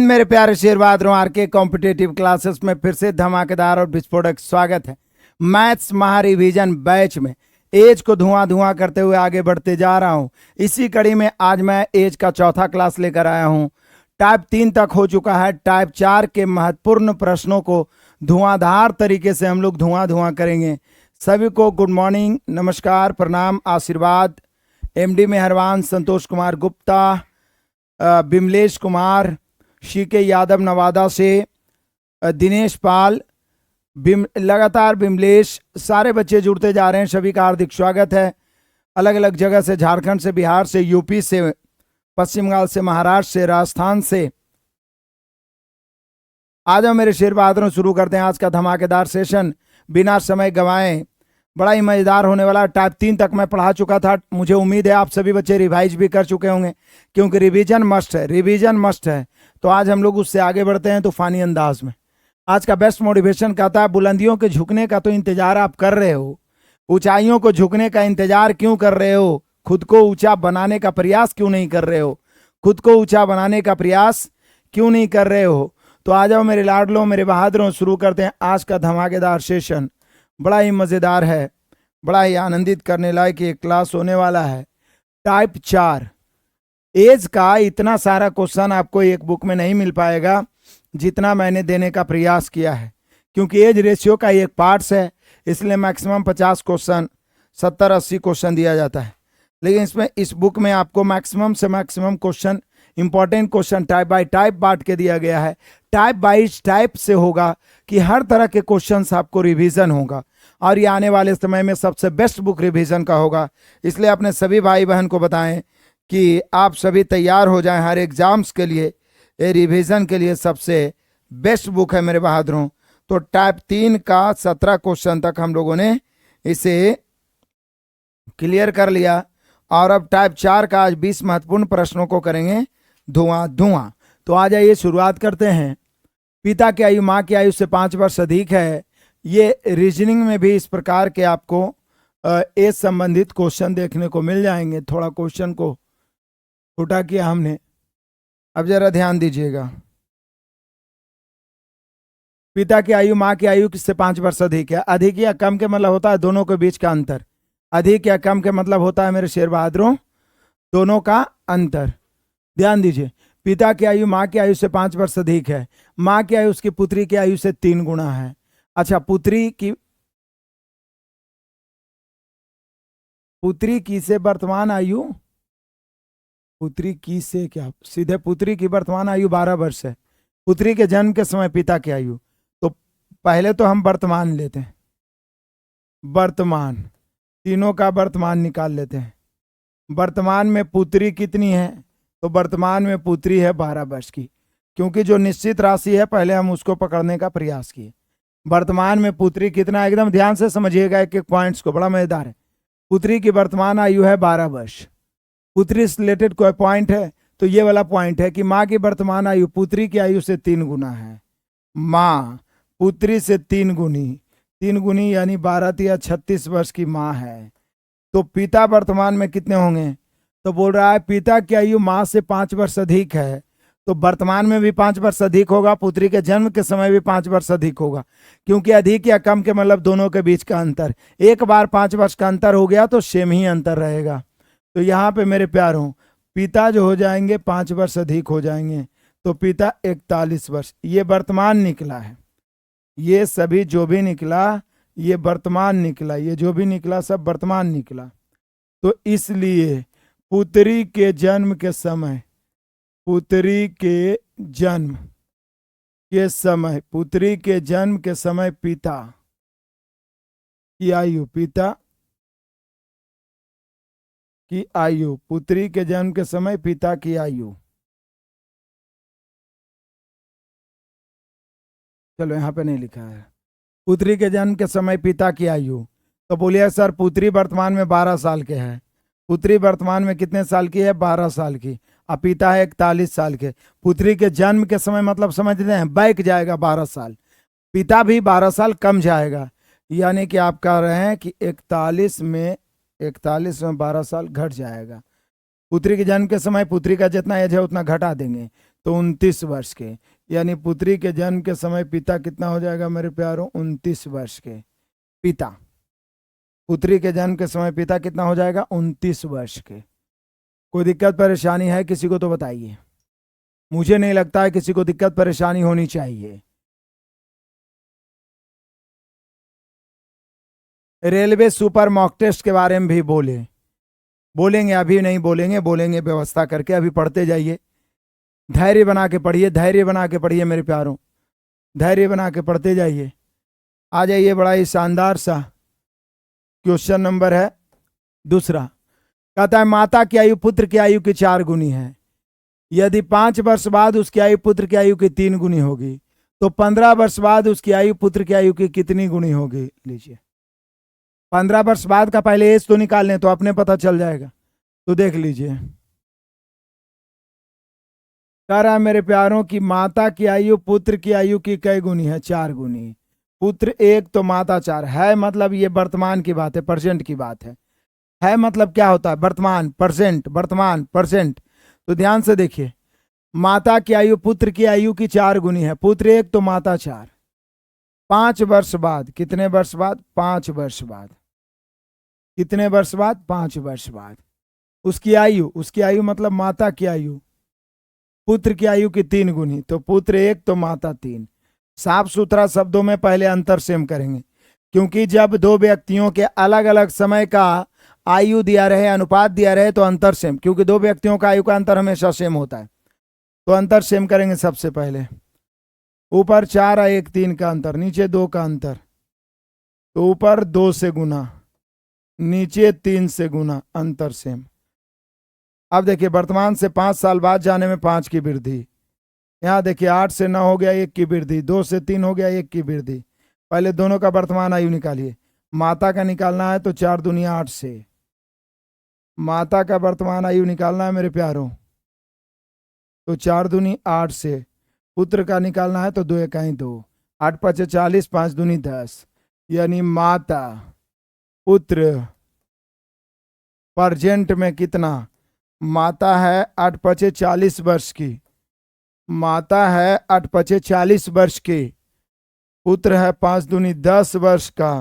मेरे प्यारे शेरवादरों, R K competitive classes में फिर से धमाकेदार और विस्फोटक स्वागत है। मैथ्स महारिवीजन बैच में एज को धुआं धुआं करते हुए आगे बढ़ते जा रहा हूं। इसी कड़ी में आज मैं एज का चौथा क्लास लेकर आया हूं। टाइप 3 तक हो चुका है। टाइप 4 के महत्वपूर्ण प्रश्नों को धुआंधार तरीके से हम लोग धुआं धुआं करेंगे। सभी को गुड मॉर्निंग, नमस्कार, प्रणाम, आशीर्वाद। एमडी मेहरबान, संतोष कुमार गुप्ता, बिमलेश कुमार, शीके यादव नवादा से, दिनेश पाल, लगातार बिमलेश, सारे बच्चे जुड़ते जा रहे हैं। सभी का हार्दिक स्वागत है। अलग अलग जगह से, झारखंड से, बिहार से, यूपी से, पश्चिम बंगाल से, महाराष्ट्र से, राजस्थान से। आज हम मेरे शेर बहादुरों शुरू करते हैं आज का धमाकेदार सेशन बिना समय गंवाए। बड़ा ही मजेदार होने वाला। टाइप 3 तक मैं पढ़ा चुका था। मुझे उम्मीद है आप सभी बच्चे रिवाइज भी कर चुके होंगे, क्योंकि रिवीजन मस्ट है, रिवीजन मस्ट है। तो आज हम लोग उससे आगे बढ़ते हैं तूफानी अंदाज में। आज का बेस्ट मोटिवेशन कहता है, बुलंदियों के झुकने का तो इंतजार आप कर रहे हो, ऊंचाइयों को झुकने का इंतजार क्यों कर रहे हो? खुद को ऊंचा बनाने का प्रयास क्यों नहीं कर रहे हो? खुद को ऊंचा बनाने का प्रयास क्यों नहीं कर रहे हो? तो आ जाओ मेरे लाडलों, मेरे बहादुरों, शुरू करते हैं आज का धमाकेदार सेशन। बड़ा ही मजेदार है, बड़ा ही आनंदित करने लायक एक क्लास होने वाला है। टाइप 4 एज का इतना सारा क्वेश्चन आपको एक बुक में नहीं मिल पाएगा जितना मैंने देने का प्रयास किया है, क्योंकि एज रेशियो का एक पार्ट्स है, इसलिए मैक्सिमम 50 क्वेश्चन, 70-80 क्वेश्चन दिया जाता है। लेकिन इसमें इस बुक में आपको मैक्सिमम से maximum question, important question type bye type बांट के दिया गया है। टाइप बाय टाइप से होगा कि हर तरह के क्वेश्चंस आपको रिवीजन होगा, और ये आने वाले समय में सबसे बेस्ट बुक रिवीजन का होगा। इसलिए अपने सभी भाई बहन को बताएं कि आप सभी तैयार हो जाएं हर एग्जाम्स के लिए। ये रिवीजन के लिए सबसे बेस्ट बुक है मेरे बहादुरों। तो टाइप 3 का 17 क्वेश्चन तक हम लोगों ने इसे क्लियर कर लिया, और अब टाइप 4 का आज 20 महत्वपूर्ण प्रश्नों को करेंगे धुआं धुआं। तो आ जाइए शुरुआत करते हैं। पिता की आयु माँ की आयु से 5 वर्ष अधिक है। ये रीजनिंग में भी इस प्रकार के आपको एज संबंधित क्वेश्चन देखने को मिल जाएंगे। थोड़ा क्वेश्चन को छोटा किया हमने, अब जरा ध्यान दीजिएगा। पिता की आयु माँ की आयु से 5 वर्ष अधिक है। अधिक या कम के मतलब होता है दोनों के बीच का अंतर। अधिक या कम के मतलब होता है मेरे शेर बहादुरों दोनों का अंतर। ध्यान दीजिए, पिता की आयु माँ की आयु से 5 वर्ष अधिक है। माँ की आयु उसकी पुत्री की आयु से 3 गुना है। अच्छा, पुत्री की से वर्तमान आयु, पुत्री की से क्या, सीधे पुत्री की वर्तमान आयु 12 वर्ष है। पुत्री के जन्म के समय पिता की आयु, तो पहले तो हम वर्तमान लेते हैं, वर्तमान, तीनों का वर्तमान निकाल लेते हैं। वर्तमान में पुत्री कितनी है? तो वर्तमान में पुत्री है 12 वर्ष की, क्योंकि जो निश्चित राशि है पहले हम उसको पकड़ने का प्रयास किए। वर्तमान में पुत्री कितना, एकदम ध्यान से समझिएगा एक एक पॉइंट्स को, बड़ा मजेदार है। पुत्री की वर्तमान आयु है 12 वर्ष। पुत्री से रिलेटेड कोई पॉइंट है तो ये वाला पॉइंट है कि माँ की वर्तमान आयु पुत्री की आयु से 3 गुना है। माँ पुत्री से 3 गुनी यानी 12 या 36 वर्ष की माँ है। तो पिता वर्तमान में कितने होंगे? तो बोल रहा है पिता की आयु माँ से 5 वर्ष अधिक है, तो वर्तमान में भी 5 वर्ष अधिक होगा, पुत्री के जन्म के समय भी 5 वर्ष अधिक होगा, क्योंकि अधिक या कम के मतलब दोनों के बीच का अंतर। एक बार 5 वर्ष का अंतर हो गया तो सेम ही अंतर रहेगा। तो यहाँ पे मेरे प्यारों पिता जो हो जाएंगे 5 वर्ष अधिक हो जाएंगे, तो पिता 41 वर्ष। ये वर्तमान निकला है, ये सभी जो भी निकला ये वर्तमान निकला, ये जो भी निकला सब वर्तमान निकला। तो इसलिए पुत्री के जन्म के समय, पुत्री के जन्म के समय पिता की आयु, पुत्री के जन्म के समय पिता की आयु, चलो यहाँ पे नहीं लिखा है, पुत्री के जन्म के समय पिता की आयु। तो बोलिए सर पुत्री वर्तमान में 12 साल के है। पुत्री वर्तमान में कितने साल की है? 12 साल की। और पिता है 41 साल के। पुत्री के जन्म के समय मतलब समझते हैं बैक जाएगा 12 साल, पिता भी 12 साल कम जाएगा, यानी कि आप कह रहे हैं कि 41 में 12 साल घट जाएगा। पुत्री के जन्म के समय पुत्री का जितना एज है उतना घटा देंगे, तो 29 वर्ष के, यानी पुत्री के जन्म के समय पिता कितना हो जाएगा मेरे प्यारों? 29 वर्ष के। पिता, पुत्री के जन्म के समय पिता कितना हो जाएगा? 29 वर्ष के। कोई दिक्कत परेशानी है किसी को तो बताइए। मुझे नहीं लगता है किसी को दिक्कत परेशानी होनी चाहिए। रेलवे सुपर मॉक टेस्ट के बारे में भी बोलेंगे, अभी नहीं बोलेंगे, बोलेंगे व्यवस्था करके। अभी पढ़ते जाइए, धैर्य बना के पढ़िए, धैर्य बना के पढ़िए मेरे प्यारों, धैर्य बना के पढ़ते जाइए। आ जाइए, बड़ा ही शानदार सा क्वेश्चन नंबर है दूसरा। कहता है माता की आयु पुत्र की आयु की 4 गुनी है। यदि 5 वर्ष बाद उसकी आयु पुत्र की आयु की 3 गुनी होगी तो 15 वर्ष बाद उसकी आयु पुत्र की आयु की कितनी गुनी होगी? लीजिए, 15 वर्ष बाद का पहले एज तो निकाल लें तो अपने पता चल जाएगा। तो देख लीजिए, कह रहा है मेरे प्यारों की माता की आयु पुत्र की आयु की कई गुनी है? 4 गुनी। पुत्र 1 तो माता 4 है, मतलब ये वर्तमान की बात है, प्रेजेंट की बात है मतलब क्या होता है? वर्तमान, प्रेजेंट, वर्तमान, प्रेजेंट। तो ध्यान से देखिए, माता की आयु पुत्र की आयु की 4 गुनी है। पुत्र 1 तो माता 4। 5 वर्ष बाद, कितने वर्ष बाद? 5 वर्ष बाद। कितने वर्ष बाद? 5 वर्ष बाद उसकी आयु मतलब माता की आयु पुत्र की आयु की 3 गुनी। तो पुत्र 1 तो माता 3। साफ सुथरा शब्दों में पहले अंतर सेम करेंगे, क्योंकि जब दो व्यक्तियों के अलग अलग समय का आयु दिया रहे, अनुपात दिया रहे, तो अंतर सेम, क्योंकि दो व्यक्तियों का आयु का अंतर हमेशा सेम होता है। तो अंतर सेम करेंगे सबसे पहले। ऊपर 4 और 1 3 का अंतर, नीचे 2 का अंतर, तो ऊपर 2 से गुना, नीचे 3 से गुना, अंतर सेम। अब देखिए, वर्तमान से 5 साल बाद जाने में 5 की वृद्धि। यहाँ देखिए, 8 से 9 हो गया 1 की वृद्धि, 2 से 3 हो गया 1 की वृद्धि। पहले दोनों का वर्तमान आयु निकालिए। माता का निकालना है तो 4 दुनिया 8 से, माता का वर्तमान आयु निकालना है मेरे प्यारों, तो 4 दूनी 8 से। पुत्र का निकालना है तो 2 इकाई 2, 8 5 40, 5 दूनी 10, यानी माता पुत्र प्रेजेंट में कितना? माता है 8 5 40 वर्ष की, माता है 8 5 40 वर्ष की, पुत्र है 5 दूनी 10 वर्ष का।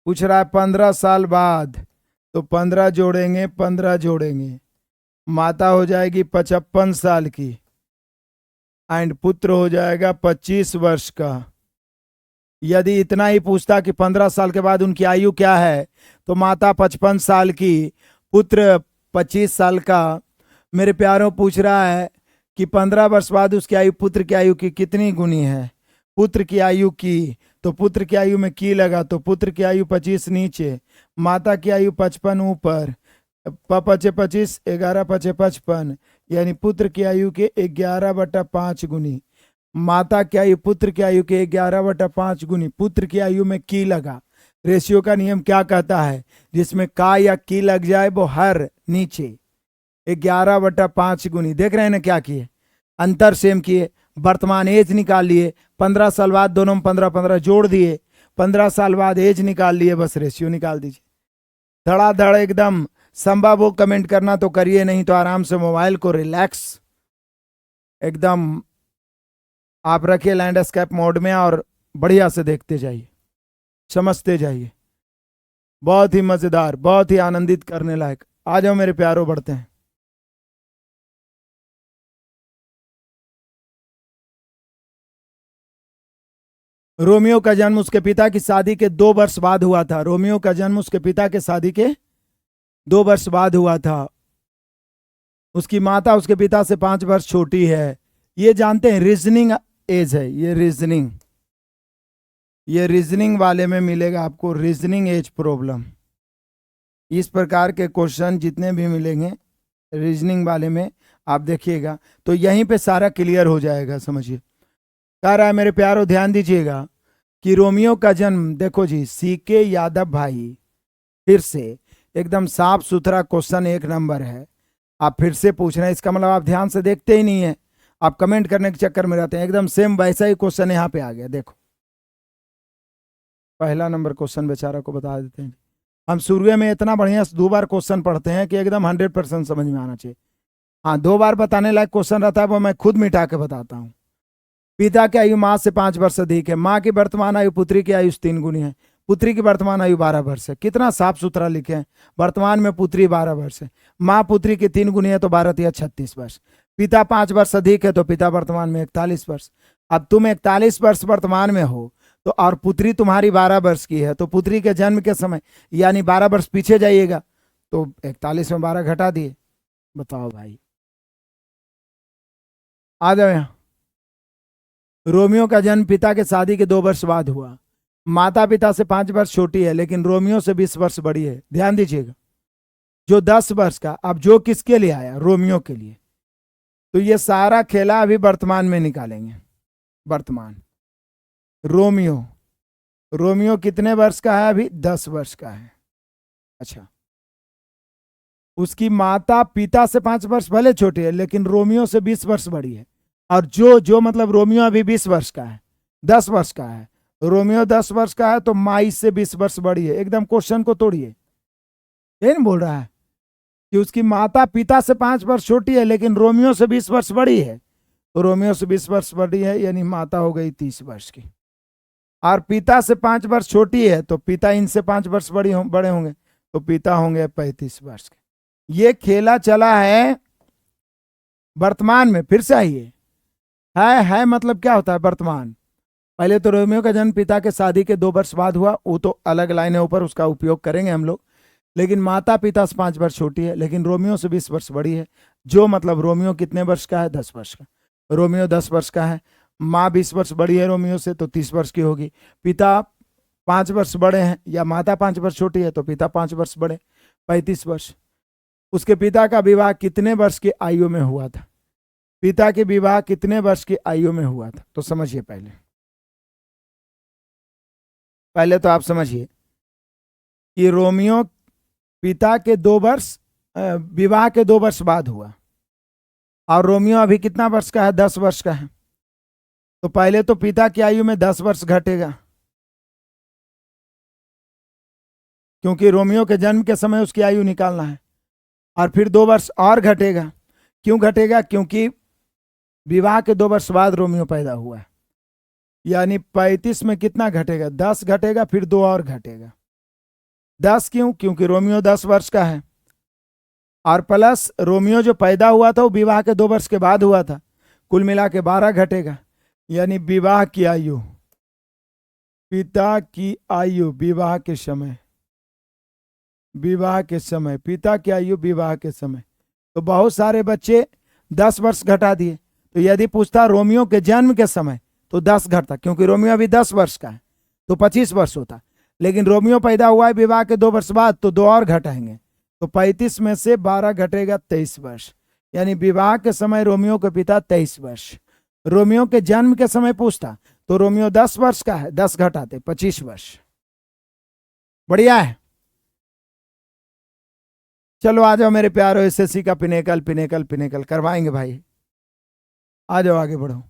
पूछ रहा है 15 साल बाद, तो 15 जोड़ेंगे, 15 जोड़ेंगे, माता हो जाएगी 55 साल की एंड पुत्र हो जाएगा 25 वर्ष का। यदि इतना ही पूछता कि 15 साल के बाद उनकी आयु क्या है, तो माता 55 साल की, पुत्र 25 साल का। मेरे प्यारों, पूछ रहा है कि 15 वर्ष बाद उसकी आयु पुत्र की आयु की कितनी गुनी है? पुत्र की आयु की, तो पुत्र की आयु में की लगा, तो पुत्र की आयु 25 नीचे, माता की आयु 55 ऊपर, 5 25, 11 5 55, यानी पुत्र की आयु के 11/5 गुनी, माता की आयु पुत्र की आयु के 11/5 गुनी, पुत्र की आयु में की लगा। रेशियो का नियम क्या कहता है? जिसमें का या की लग जाए वो हर नीचे 11/5 गुनी। देख रहे हैं ना क्या किए? अंतर सेम किए, वर्तमान एज निकाल लिए, 15 साल बाद दोनों में 15 15 जोड़ दिए, 15 साल बाद एज निकाल लिए, बस रेशियो निकाल दीजिए। धड़ाधड़ एकदम। संभव हो कमेंट करना तो करिए, नहीं तो आराम से मोबाइल को रिलैक्स एकदम आप रखिए लैंडस्केप मोड में और बढ़िया से देखते जाइए, समझते जाइए। बहुत ही मजेदार, बहुत ही आनंदित करने लायक। आ जाओ मेरे प्यारों, बढ़ते हैं। रोमियो का जन्म उसके पिता की शादी के 2 वर्ष बाद हुआ था। रोमियो का जन्म उसके पिता के शादी के 2 वर्ष बाद हुआ था। उसकी माता उसके पिता से 5 वर्ष छोटी है। ये जानते हैं, रीजनिंग एज है ये रीजनिंग वाले में मिलेगा आपको, रीजनिंग एज प्रॉब्लम। इस प्रकार के क्वेश्चन जितने भी मिलेंगे रीजनिंग वाले में, आप देखिएगा तो यहीं पे सारा क्लियर हो जाएगा, समझिए। कह रहा है मेरे प्यारों, ध्यान दीजिएगा कि रोमियो का जन्म, देखो जी, सीके यादव भाई, फिर से एकदम साफ सुथरा क्वेश्चन 1 नंबर है। आप फिर से पूछ रहे हैं, इसका मतलब आप ध्यान से देखते ही नहीं है, आप कमेंट करने के चक्कर में रहते हैं। एकदम सेम वैसा ही क्वेश्चन यहाँ पे आ गया। देखो, पहला नंबर क्वेश्चन बेचारा को बता देते हैं। हम शुरू में इतना बढ़िया 2 बार क्वेश्चन पढ़ते हैं कि एकदम 100% समझ में आना चाहिए। हाँ, 2 बार बताने लायक क्वेश्चन रहता है, वो मैं खुद मिटा के बताता हूँ। पिता की आयु माँ से 5 वर्ष अधिक है। माँ की वर्तमान आयु पुत्री की आयु से 3 गुनी है। पुत्री की वर्तमान आयु 12 वर्ष है। कितना साफ सुथरा लिखे हैं। वर्तमान में पुत्री 12 वर्ष है, माँ पुत्री की 3 गुनी है, तो 12 या 36 वर्ष। पिता 5 वर्ष अधिक है, तो पिता वर्तमान में 41 वर्ष। अब तुम 41 वर्ष वर्तमान में हो, तो और पुत्री तुम्हारी 12 वर्ष की है, तो पुत्री के जन्म के समय यानी 12 वर्ष पीछे जाइएगा, तो 41 में 12 घटा दिए। बताओ भाई, आ जाओ यहाँ। रोमियो का जन्म पिता के शादी के 2 वर्ष बाद हुआ। माता पिता से 5 वर्ष छोटी है, लेकिन रोमियो से 20 वर्ष बड़ी है। ध्यान दीजिएगा, जो 10 वर्ष का, अब जो किसके लिए आया? रोमियो के लिए। तो ये सारा खेला अभी वर्तमान में निकालेंगे। वर्तमान रोमियो, रोमियो कितने वर्ष का है? अभी 10 वर्ष का है। अच्छा, उसकी माता पिता से 5 वर्ष भले छोटी है, लेकिन रोमियो से 20 वर्ष बड़ी है। और जो मतलब रोमियो अभी 20 वर्ष का है, 10 वर्ष का है, रोमियो 10 वर्ष का है, तो माई से 20 वर्ष बड़ी है। एकदम क्वेश्चन को तोड़िए। ये नहीं बोल रहा है कि उसकी माता पिता से 5 वर्ष छोटी है, लेकिन रोमियो से 20 वर्ष बड़ी है, तो रोमियो से 20 वर्ष बड़ी है, यानी माता हो गई 30 वर्ष की। और पिता से 5 वर्ष छोटी है, तो पिता इनसे 5 वर्ष बड़े होंगे, तो पिता होंगे 35 वर्ष के। ये खेला चला है वर्तमान में। फिर से आइए, है मतलब क्या होता है वर्तमान? पहले तो रोमियो का जन्म पिता के शादी के 2 वर्ष बाद हुआ, वो तो अलग लाइन है ऊपर, उसका उपयोग करेंगे हम लोग। लेकिन माता पिता से 5 वर्ष छोटी है, लेकिन रोमियो से 20 वर्ष बड़ी है। जो मतलब रोमियो कितने वर्ष का है? 10 वर्ष का। रोमियो 10 वर्ष का है, माँ 20 वर्ष बड़ी है रोमियो से, तो 30 वर्ष की होगी। पिता 5 वर्ष बड़े हैं, या माता 5 वर्ष छोटी है, तो पिता 5 वर्ष बड़े, 35 वर्ष। उसके पिता का विवाह कितने वर्ष की आयु में हुआ था? पिता के विवाह कितने वर्ष की आयु में हुआ था? तो समझिए, पहले तो आप समझिए कि रोमियो पिता के 2 वर्ष विवाह के 2 वर्ष बाद हुआ, और रोमियो अभी कितना वर्ष का है? 10 वर्ष का है। तो पहले तो पिता की आयु में 10 वर्ष घटेगा, क्योंकि रोमियो के जन्म के समय उसकी आयु निकालना है। और फिर 2 वर्ष और घटेगा। क्यों घटेगा? क्योंकि विवाह के 2 वर्ष बाद रोमियो पैदा हुआ है, यानी 35 में कितना घटेगा? 10 घटेगा, फिर 2 और घटेगा। 10 क्यों? क्योंकि रोमियो 10 वर्ष का है, और प्लस रोमियो जो पैदा हुआ था वो विवाह के 2 वर्ष के बाद हुआ था, कुल मिला के 12 घटेगा। यानी विवाह की आयु, पिता की आयु विवाह के समय, पिता की आयु विवाह के समय, तो बहुत सारे बच्चे 10 वर्ष घटा दिए। तो यदि पूछता रोमियो के जन्म के समय, तो 10 घटता, क्योंकि रोमियो अभी 10 वर्ष का है, तो 25 वर्ष होता। लेकिन रोमियो पैदा हुआ है विवाह के 2 वर्ष बाद, तो 2 और घटाएंगे, तो 35 में से 12 घटेगा, 23 वर्ष। यानी विवाह के समय रोमियो के पिता 23 वर्ष। रोमियो के जन्म के समय पूछता तो रोमियो 10 वर्ष का है, 10 घटाते 25 वर्ष। बढ़िया है। चलो आ जाओ मेरे प्यारो, एसएससी का पिनेकल करवाएंगे भाई। आ जाओ, आगे बढ़ो।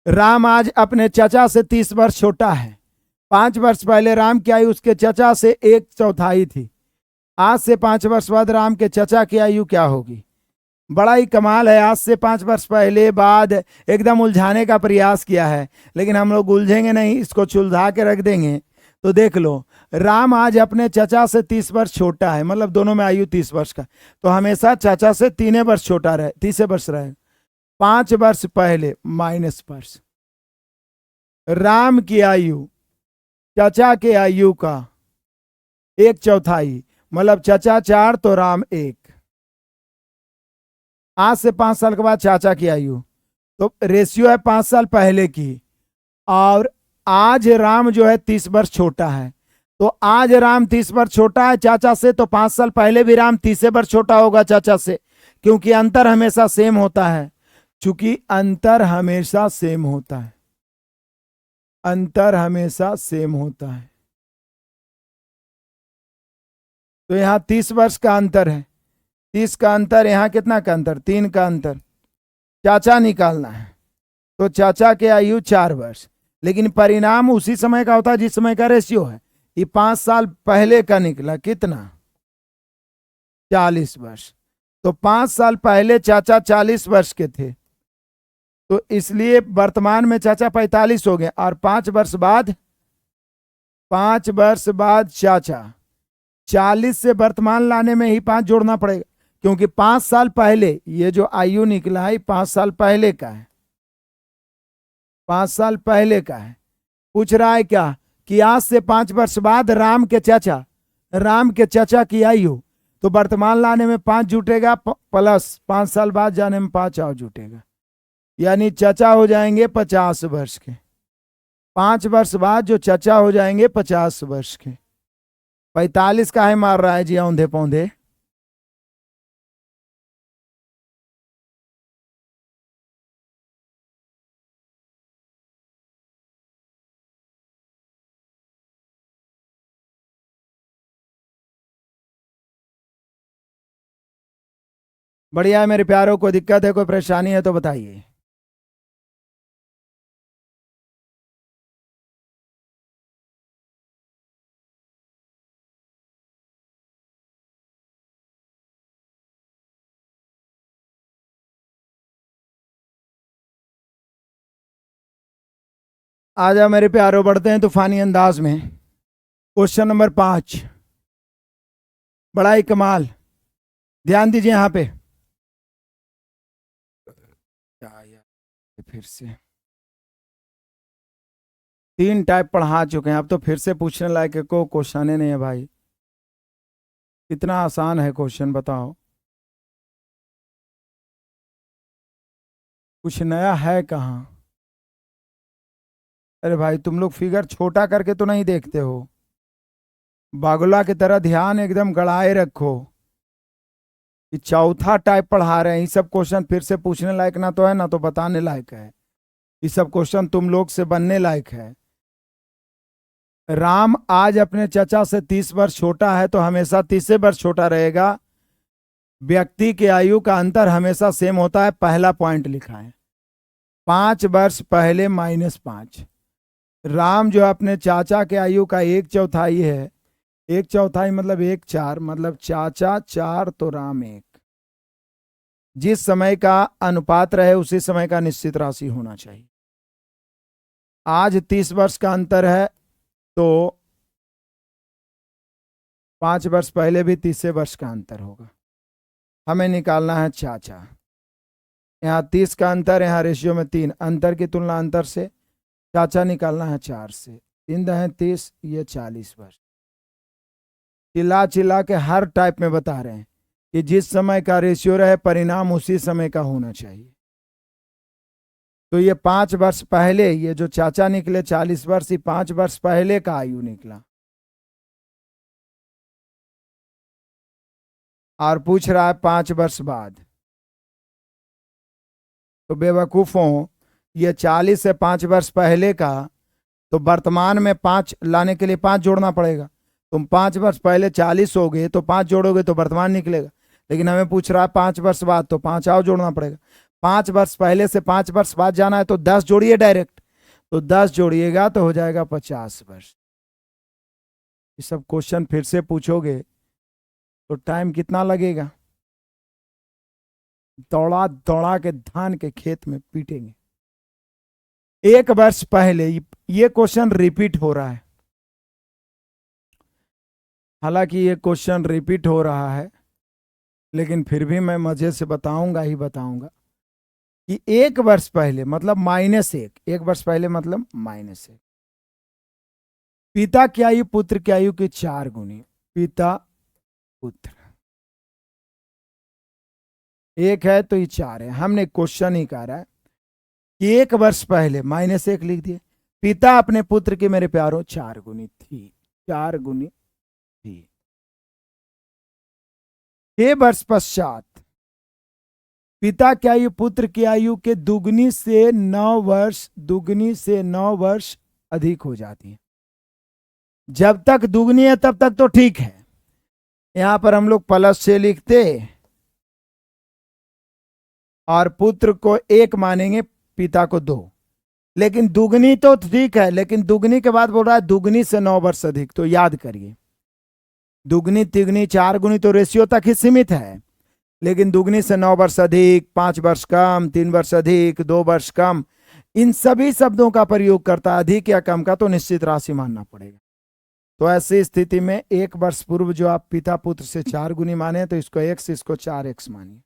राम आज अपने चचा से 30 वर्ष छोटा है। 5 वर्ष पहले राम की आयु उसके चचा से 1/4 थी। आज से 5 वर्ष बाद राम के चचा की आयु क्या होगी? बड़ा ही कमाल है। आज से 5 वर्ष पहले बाद एकदम उलझाने का प्रयास किया है, लेकिन हम लोग उलझेंगे नहीं, इसको सुलझा के रख देंगे। तो देख लो, राम आज अपने चचा से 30 वर्ष छोटा है, मतलब दोनों में आयु 30 वर्ष का, तो हमेशा चचा से 3 वर्ष छोटा रहे, 30 वर्ष रहे। 5 वर्ष पहले माइनस वर्ष, राम की आयु चचा के आयु का 1/4, मतलब चचा 4 तो राम 1। आज से 5 साल के बाद चाचा की आयु, तो रेशियो है 5 साल पहले की, और आज राम जो है 30 वर्ष छोटा है, तो आज राम 30 वर्ष छोटा है चाचा से, तो 5 साल पहले भी राम 30 वर्ष छोटा होगा चाचा से, क्योंकि अंतर हमेशा सेम होता है। चूंकि अंतर हमेशा सेम होता है, अंतर हमेशा सेम होता है, तो यहां 30 वर्ष का अंतर है। 30 का अंतर, यहां कितना का अंतर? 3 का अंतर। चाचा निकालना है, तो चाचा के आयु 4 वर्ष, लेकिन परिणाम उसी समय का होता है जिस समय का रेशियो है। ये 5 साल पहले का निकला, कितना? 40 वर्ष। तो 5 साल पहले चाचा 40 वर्ष के थे, तो इसलिए वर्तमान में चाचा 45 हो गए, और 5 वर्ष बाद, 5 वर्ष बाद चाचा 40 से वर्तमान लाने में ही 5 जोड़ना पड़ेगा, क्योंकि 5 साल पहले ये जो आयु निकला है 5 साल पहले का है, 5 साल पहले का है। पूछ रहा है क्या कि आज से 5 वर्ष बाद राम के चाचा की आयु, तो वर्तमान लाने में 5 जुटेगा, प्लस 5 साल बाद जाने में 5 और जुटेगा, यानी चाचा हो जाएंगे 50 वर्ष के। 5 वर्ष बाद जो चाचा हो जाएंगे 50 वर्ष के। 45 का है मार रहा है जी औंधे पौंधे। बढ़िया है मेरे प्यारों, को दिक्कत है, कोई परेशानी है तो बताइए। आ जाओ मेरे प्यारों, बढ़ते हैं तूफानी अंदाज में। क्वेश्चन नंबर 5, बड़ा ही कमाल, ध्यान दीजिए यहां पे। फिर से 3 टाइप पढ़ा चुके हैं, अब तो फिर से पूछने लायक को क्वेश्चन नहीं है भाई। कितना आसान है क्वेश्चन बताओ, कुछ नया है कहाँ? अरे भाई तुम लोग फिगर छोटा करके तो नहीं देखते हो, बागुला की तरह ध्यान एकदम गड़ाए रखो। ये चौथा टाइप पढ़ा रहे हैं, ये सब क्वेश्चन फिर से पूछने लायक ना तो है ना तो बताने लायक है। ये सब क्वेश्चन तुम लोग से बनने लायक है। राम आज अपने चचा से 30 वर्ष छोटा है, तो हमेशा 30 वर्ष छोटा रहेगा। व्यक्ति के आयु का अंतर हमेशा सेम होता है, पहला पॉइंट लिखा है। 5 वर्ष पहले -5। राम जो अपने चाचा के आयु का 1/4 है, 1/4 मतलब 1/4, मतलब चाचा 4 तो राम 1। जिस समय का अनुपात रहे उसी समय का निश्चित राशि होना चाहिए। आज 30 वर्ष का अंतर है, तो 5 वर्ष पहले भी 30 वर्ष का अंतर होगा। हमें निकालना है चाचा। यहाँ 30 का अंतर, यहाँ रेशियो में 3, अंतर की तुलना अंतर से चाचा निकालना है 4 से। 3 दहें 30, ये 40 वर्ष। चिल्ला चिल्ला के हर टाइप में बता रहे हैं कि जिस समय का रेशियो रहे परिणाम उसी समय का होना चाहिए। तो ये 5 वर्ष पहले, ये जो चाचा निकले 40 वर्ष, ये 5 वर्ष पहले का आयु निकला। और पूछ रहा है 5 वर्ष बाद। तो बेवकूफों, ये 40 से 5 वर्ष पहले का, तो वर्तमान में 5 लाने के लिए 5 जोड़ना पड़ेगा। तुम 5 वर्ष पहले 40 हो गए तो 5 जोड़ोगे तो वर्तमान निकलेगा, लेकिन हमें पूछ रहा है 5 वर्ष बाद, तो 5 और जोड़ना पड़ेगा। 5 वर्ष पहले से 5 वर्ष बाद जाना है तो 10 जोड़िए डायरेक्ट, तो 10 जोड़िएगा तो हो जाएगा 50 वर्ष। ये सब क्वेश्चन फिर से पूछोगे तो टाइम कितना लगेगा? दौड़ा दौड़ा के धान के खेत में पीटेंगे। 1 वर्ष पहले, ये क्वेश्चन रिपीट हो रहा है, हालांकि ये क्वेश्चन रिपीट हो रहा है, लेकिन फिर भी मैं मजे से बताऊंगा ही बताऊंगा कि 1 वर्ष पहले मतलब -1, 1 वर्ष पहले मतलब -1। पिता की आयु पुत्र की आयु की 4 गुनी। पिता पुत्र, 1 है तो ये 4 है। हमने क्वेश्चन ही कह रहा है कि 1 वर्ष पहले -1 लिख दिए। पिता अपने पुत्र की मेरे प्यारों 4 गुनी थी, 4 गुनी थी। 6 वर्ष पश्चात पिता की आयु पुत्र की आयु के दुगनी से 9 वर्ष, दुगनी से 9 वर्ष अधिक हो जाती है। जब तक दुगनी है तब तक तो ठीक है, यहां पर हम लोग +6 लिखते और पुत्र को 1 मानेंगे, पिता को 2। लेकिन दुगनी तो ठीक है, लेकिन दुगनी के बाद बोल रहा है दुगनी से 9 वर्ष अधिक। तो याद करिए, दुगनी तिगनी 4 गुनी तो रेशियो तक ही सीमित है, लेकिन दुगनी से 9 वर्ष अधिक, 5 वर्ष कम, 3 वर्ष अधिक, 2 वर्ष कम, इन सभी शब्दों का प्रयोग करता है। अधिक या कम का तो निश्चित राशि मानना पड़ेगा। तो ऐसी स्थिति में 1 वर्ष पूर्व जो आप पिता पुत्र से 4 गुनी माने तो इसको x, इसको 4x मानिए।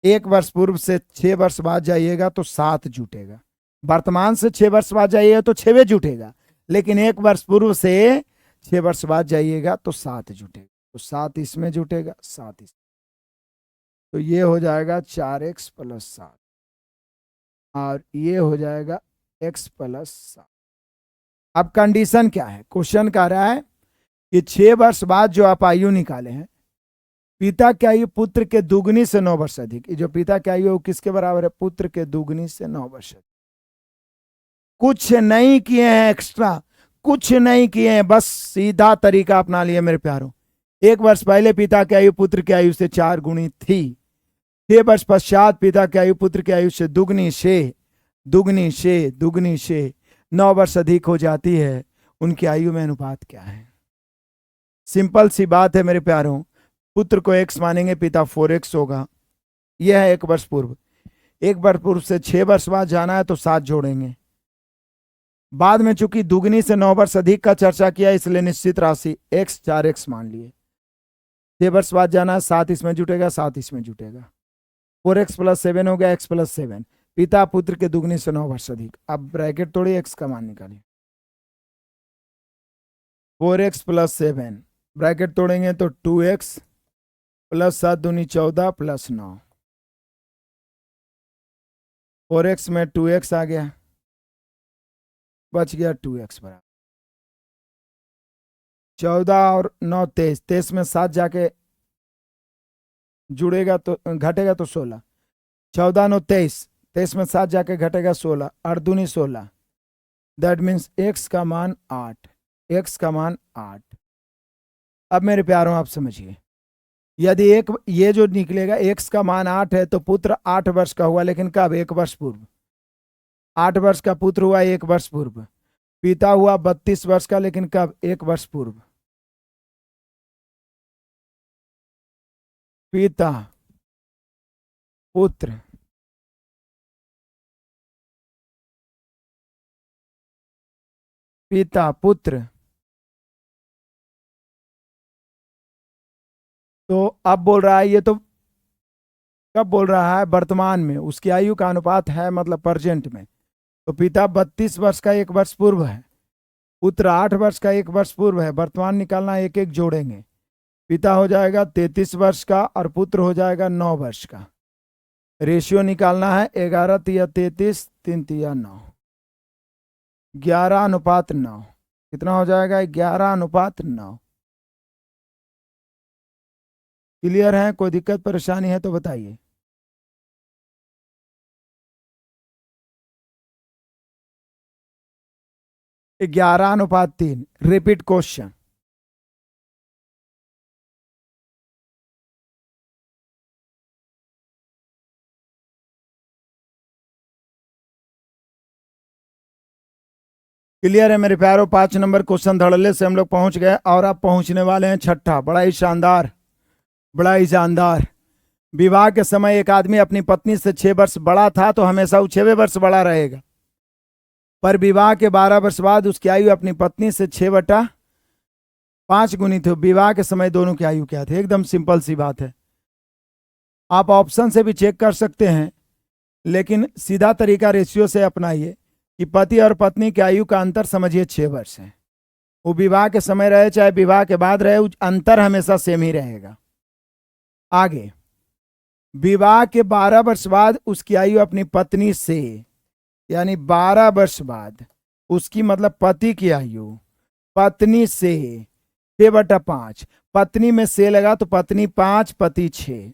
1 वर्ष पूर्व से 6 वर्ष बाद जाइएगा तो 7 जुटेगा। वर्तमान से 6 वर्ष बाद जाइएगा तो 6वें जुटेगा, लेकिन 1 वर्ष पूर्व से 6 वर्ष बाद जाइएगा तो 7 जुटेगा। तो 7 इसमें जुटेगा, 7 इसमें, तो ये हो जाएगा 4x + 7 और ये हो जाएगा x + 7। अब कंडीशन क्या है? क्वेश्चन कह रहा है कि 6 वर्ष बाद जो आप आयु निकाले हैं, पिता की आयु पुत्र के दुगनी से 9 वर्ष अधिक। ये जो पिता की आयु है वो किसके बराबर है? पुत्र के दुगनी से 9 वर्ष अधिक। कुछ नहीं किए हैं एक्स्ट्रा, कुछ नहीं किए हैं, बस सीधा तरीका अपना लिए मेरे प्यारों। 1 वर्ष पहले पिता की आयु पुत्र की आयु से 4 गुनी थी। 6 वर्ष पश्चात पिता की आयु पुत्र की आयु से दुगनी से 9 वर्ष अधिक हो जाती है। उनकी आयु में अनुपात क्या है? सिंपल सी बात है मेरे प्यारों। पुत्र को x मानेंगे, पिता 4x होगा। यह है 1 वर्ष पूर्व। 1 वर्ष पूर्व से 6 वर्ष बाद जाना है तो 7 जोड़ेंगे। बाद में चूंकि दुगनी से 9 वर्ष अधिक का चर्चा किया, इसलिए निश्चित राशि x 4x मान लिए। 6 वर्ष बाद जाना है, 7 इसमें जुटेगा, 7 इसमें जुटेगा। 4x + 7 हो गया, x + 7। पिता पुत्र के दुगनी से 9 वर्ष अधिक। अब ब्रैकेट तोड़िए, x का मान निकालिए। 4x + 7 ब्रैकेट तोड़ेंगे तो 2x + 7 दूनी 14 + 9। 4x में 2x आ गया, बच गया 2x बराबर 14 और 9 23। 23 में 7 जाके जुड़ेगा तो घटेगा तो 16। 14 9 23, 23 में 7 जाके घटेगा 16, 8 दूनी 16। दैट मीन्स x का मान 8, x का मान 8। अब मेरे प्यारों आप समझिए, यदि एक ये जो निकलेगा x का मान 8 है तो पुत्र 8 वर्ष का हुआ, लेकिन कब? 1 वर्ष पूर्व। 8 वर्ष का पुत्र हुआ 1 वर्ष पूर्व। पिता हुआ 32 वर्ष का, लेकिन कब? 1 वर्ष पूर्व। पिता पुत्र पिता पुत्र, तो अब बोल रहा है, ये तो कब बोल रहा है? वर्तमान में। उसकी आयु का अनुपात है मतलब प्रेजेंट में। तो पिता 32 वर्ष का 1 वर्ष पूर्व है, पुत्र 8 वर्ष का 1 वर्ष पूर्व है। वर्तमान निकालना, एक एक जोड़ेंगे। पिता हो जाएगा 33 वर्ष का और पुत्र हो जाएगा 9 वर्ष का। रेशियो निकालना है 11 तिया 33, 3 तिया 9, 11:9। कितना हो जाएगा? 11:9। क्लियर है? कोई दिक्कत परेशानी है तो बताइए। ये 11:3। Repeat question. क्लियर है मेरे प्यारों? 5 नंबर क्वेश्चन धड़ल्ले से हम लोग पहुंच गए और अब पहुंचने वाले हैं छठा। बड़ा ही शानदार, बड़ा ही शानदार। विवाह के समय एक आदमी अपनी पत्नी से 6 वर्ष बड़ा था तो हमेशा वो 6वें वर्ष बड़ा रहेगा, पर विवाह के 12 वर्ष बाद उसकी आयु अपनी पत्नी से 6/5 गुनी थी। विवाह के समय दोनों की आयु क्या थी? एकदम सिंपल सी बात है। आप ऑप्शन से भी चेक कर सकते हैं, लेकिन सीधा तरीका रेशियो से अपनाइए कि पति और पत्नी की आयु का अंतर समझिए 6 वर्ष है। वो विवाह के समय रहे चाहे विवाह के बाद रहे, अंतर हमेशा सेम ही रहेगा। आगे, विवाह के 12 वर्ष बाद उसकी आयु अपनी पत्नी से, यानी 12 वर्ष बाद उसकी मतलब पति की आयु पत्नी से 6/5। पत्नी में से लगा तो पत्नी 5 पति 6,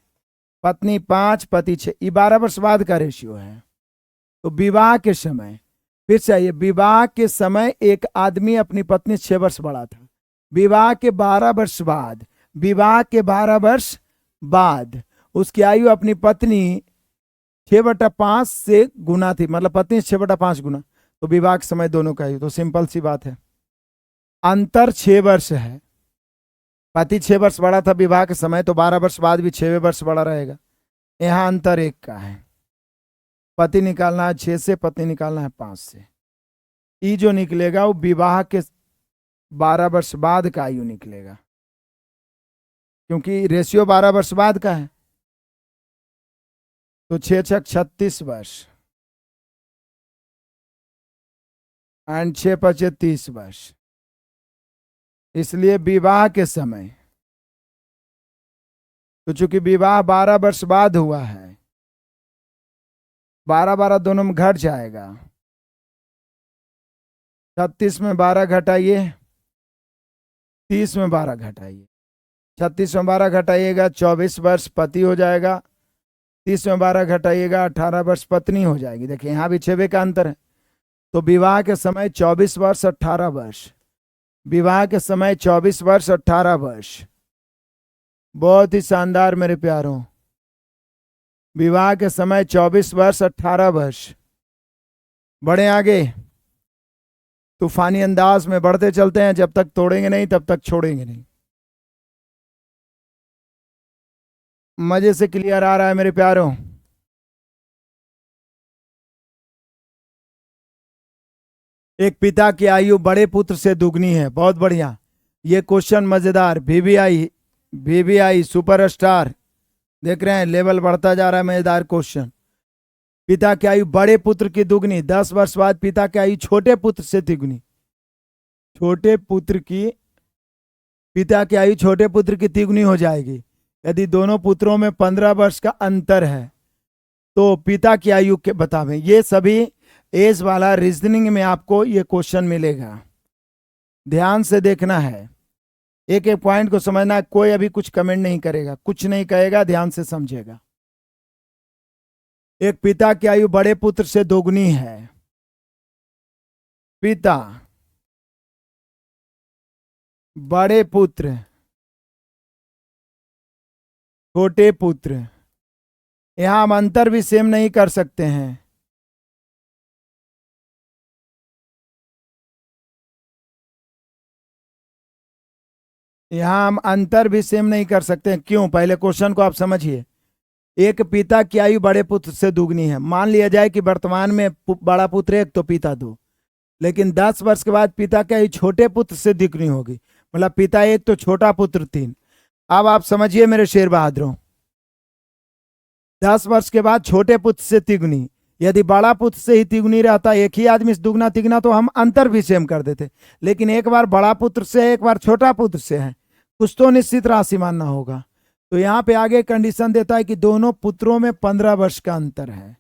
पत्नी 5 पति 6। ये 12 वर्ष बाद का रेशियो है। तो विवाह के समय, फिर चाहिए, विवाह के समय एक आदमी अपनी पत्नी 6 वर्ष बड़ा था। विवाह के 12 वर्ष बाद, विवाह के 12 वर्ष बाद उसकी आयु अपनी पत्नी 6/5 से गुना थी, मतलब पत्नी 6/5 गुना, तो विवाह के समय दोनों का ही, तो सिंपल सी बात है। अंतर 6 वर्ष है, पति 6 वर्ष बड़ा था विवाह के समय, तो 12 वर्ष बाद भी 6 वर्ष बड़ा रहेगा। यहाँ अंतर 1 का है, पति निकालना है 6 से, पत्नी निकालना है 5 से। ई जो निकलेगा वो विवाह के 12 वर्ष बाद का आयु निकलेगा, क्योंकि रेशियो 12 वर्ष बाद का है। तो 6 × 6 = 36 वर्ष एंड 6 × 5 = 30 वर्ष। इसलिए विवाह के समय, तो चूंकि विवाह 12 वर्ष बाद हुआ है, 12 दोनों में घट जाएगा, 36 में 12 घटाइए, 30 में 12 घटाइए, 36 में 12 घटाइएगा 24 वर्ष पति हो जाएगा, 30 में 12 घटाइएगा 18 वर्ष पत्नी हो जाएगी। देखिए यहाँ भी 6 का अंतर है। तो विवाह के समय 24 वर्ष 18 वर्ष, विवाह के समय 24 वर्ष 18 वर्ष, बहुत ही शानदार मेरे प्यारों। विवाह के समय 24 वर्ष 18 वर्ष। बढ़े आगे, तूफानी अंदाज में बढ़ते चलते हैं, जब तक तोड़ेंगे नहीं तब तक छोड़ेंगे नहीं। मजे से क्लियर आ रहा है मेरे प्यारों? एक पिता की आयु बड़े पुत्र से दुगनी है, बहुत बढ़िया। ये क्वेश्चन मजेदार, वीवीआई सुपरस्टार, देख रहे हैं लेवल बढ़ता जा रहा है, मजेदार क्वेश्चन। पिता की आयु बड़े पुत्र की दुगनी, 10 वर्ष बाद पिता की आयु छोटे पुत्र से तिगुनी। पिता की आयु छोटे पुत्र की तिगुनी हो जाएगी यदि दोनों पुत्रों में 15 वर्ष का अंतर है। तो पिता की आयु के बतावें। ये सभी एज वाला रीजनिंग में आपको ये क्वेश्चन मिलेगा, ध्यान से देखना है, एक एक पॉइंट को समझना है। कोई अभी कुछ कमेंट नहीं करेगा, कुछ नहीं कहेगा, ध्यान से समझेगा। एक पिता की आयु बड़े पुत्र से दोगुनी है। पिता, बड़े पुत्र, छोटे पुत्र, यहां हम अंतर भी सेम नहीं कर सकते हैं। यहां हम अंतर भी सेम नहीं कर सकते हैं। क्यों? पहले क्वेश्चन को आप समझिए। एक पिता की आयु बड़े पुत्र से दुगनी है। मान लिया जाए कि वर्तमान में बड़ा पुत्र 1 तो पिता 2, लेकिन 10 वर्ष के बाद पिता की आयु छोटे पुत्र से दुगनी होगी, मतलब पिता 1 तो छोटा पुत्र 3। अब आप समझिए मेरे शेर बहादुरों, 10 वर्ष के बाद छोटे पुत्र से तिगुनी, यदि बड़ा पुत्र से ही तिगुनी रहता, एक ही आदमी से दुगना तिगुना, तो हम अंतर भी सेम कर देते। लेकिन एक बार बड़ा पुत्र से, एक बार छोटा पुत्र से है, कुछ तो निश्चित राशि मानना होगा। तो यहाँ पे आगे कंडीशन देता है कि दोनों पुत्रों में 15 वर्ष का अंतर है।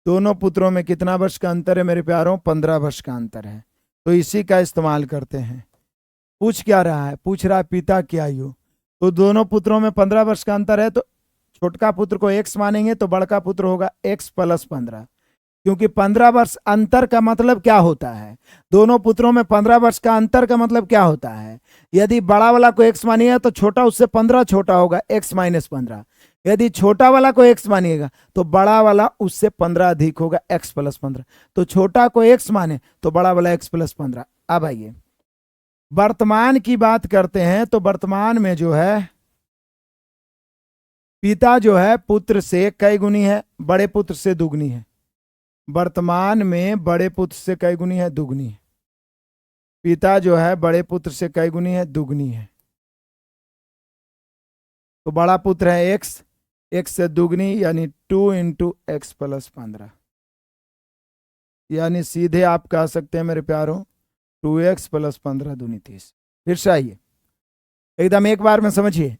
दोनों पुत्रों में कितना वर्ष का अंतर है मेरे प्यारों? 15 वर्ष का अंतर है। तो इसी का इस्तेमाल करते हैं। पूछ क्या रहा है? पूछ रहा है पिता की आयु। तो दोनों पुत्रों में 15 वर्ष का अंतर है, तो छोटका पुत्र को x मानेंगे तो बड़का पुत्र होगा x + 15, क्योंकि 15 वर्ष अंतर का मतलब क्या होता है? दोनों पुत्रों में 15 वर्ष का अंतर का मतलब क्या होता है? यदि बड़ा वाला को x मानिएगा तो छोटा उससे 15 छोटा होगा, x - 15। यदि छोटा वाला को x मानिएगा तो बड़ा वाला उससे 15 अधिक होगा, x + 15। तो छोटा को x माने तो बड़ा वाला x + 15। अब आइए वर्तमान की बात करते हैं। तो वर्तमान में जो है पिता जो है पुत्र से कई गुनी है? बड़े पुत्र से दुगनी है। वर्तमान में बड़े पुत्र से कई गुनी है? दुगनी है। पिता जो है बड़े पुत्र से कई गुनी है? दुगनी है। तो बड़ा पुत्र है x, x से दुगनी यानी 2 × x + 15, यानी सीधे आप कह सकते हैं मेरे प्यारों 2x + 15 दूनी 30। फिर से आइए एकदम एक बार में समझिए।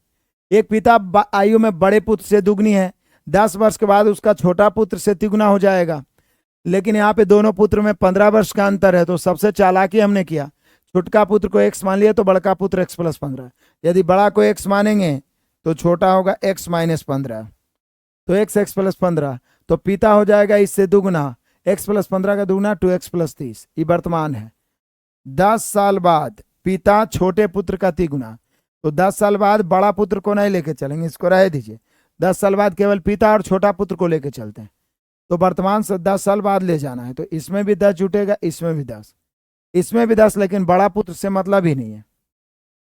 एक पिता आयु में बड़े पुत्र से दुगनी है, 10 वर्ष के बाद उसका छोटा पुत्र से तिगुना हो जाएगा। लेकिन यहाँ पे दोनों पुत्र में 15 वर्ष का अंतर है। तो सबसे चालाकी हमने किया, छोटका पुत्र को x मान लिया तो बड़का पुत्र x + 15। यदि बड़ा को x मानेंगे तो छोटा होगा x - 15, तो x + 15, तो पिता हो जाएगा इससे दुगना, x + 15 का दुगना 2x + 30। ये वर्तमान है। 10 साल बाद पिता छोटे पुत्र का तिगुना, तो 10 साल बाद बड़ा पुत्र को नहीं लेके चलेंगे, इसको रह दीजिए। 10 साल बाद केवल पिता और छोटा पुत्र को लेकर चलते हैं, तो वर्तमान से 10 साल बाद ले जाना है, तो इसमें भी 10 जुटेगा, इसमें भी 10, इसमें भी 10, लेकिन बड़ा पुत्र से मतलब ही नहीं है।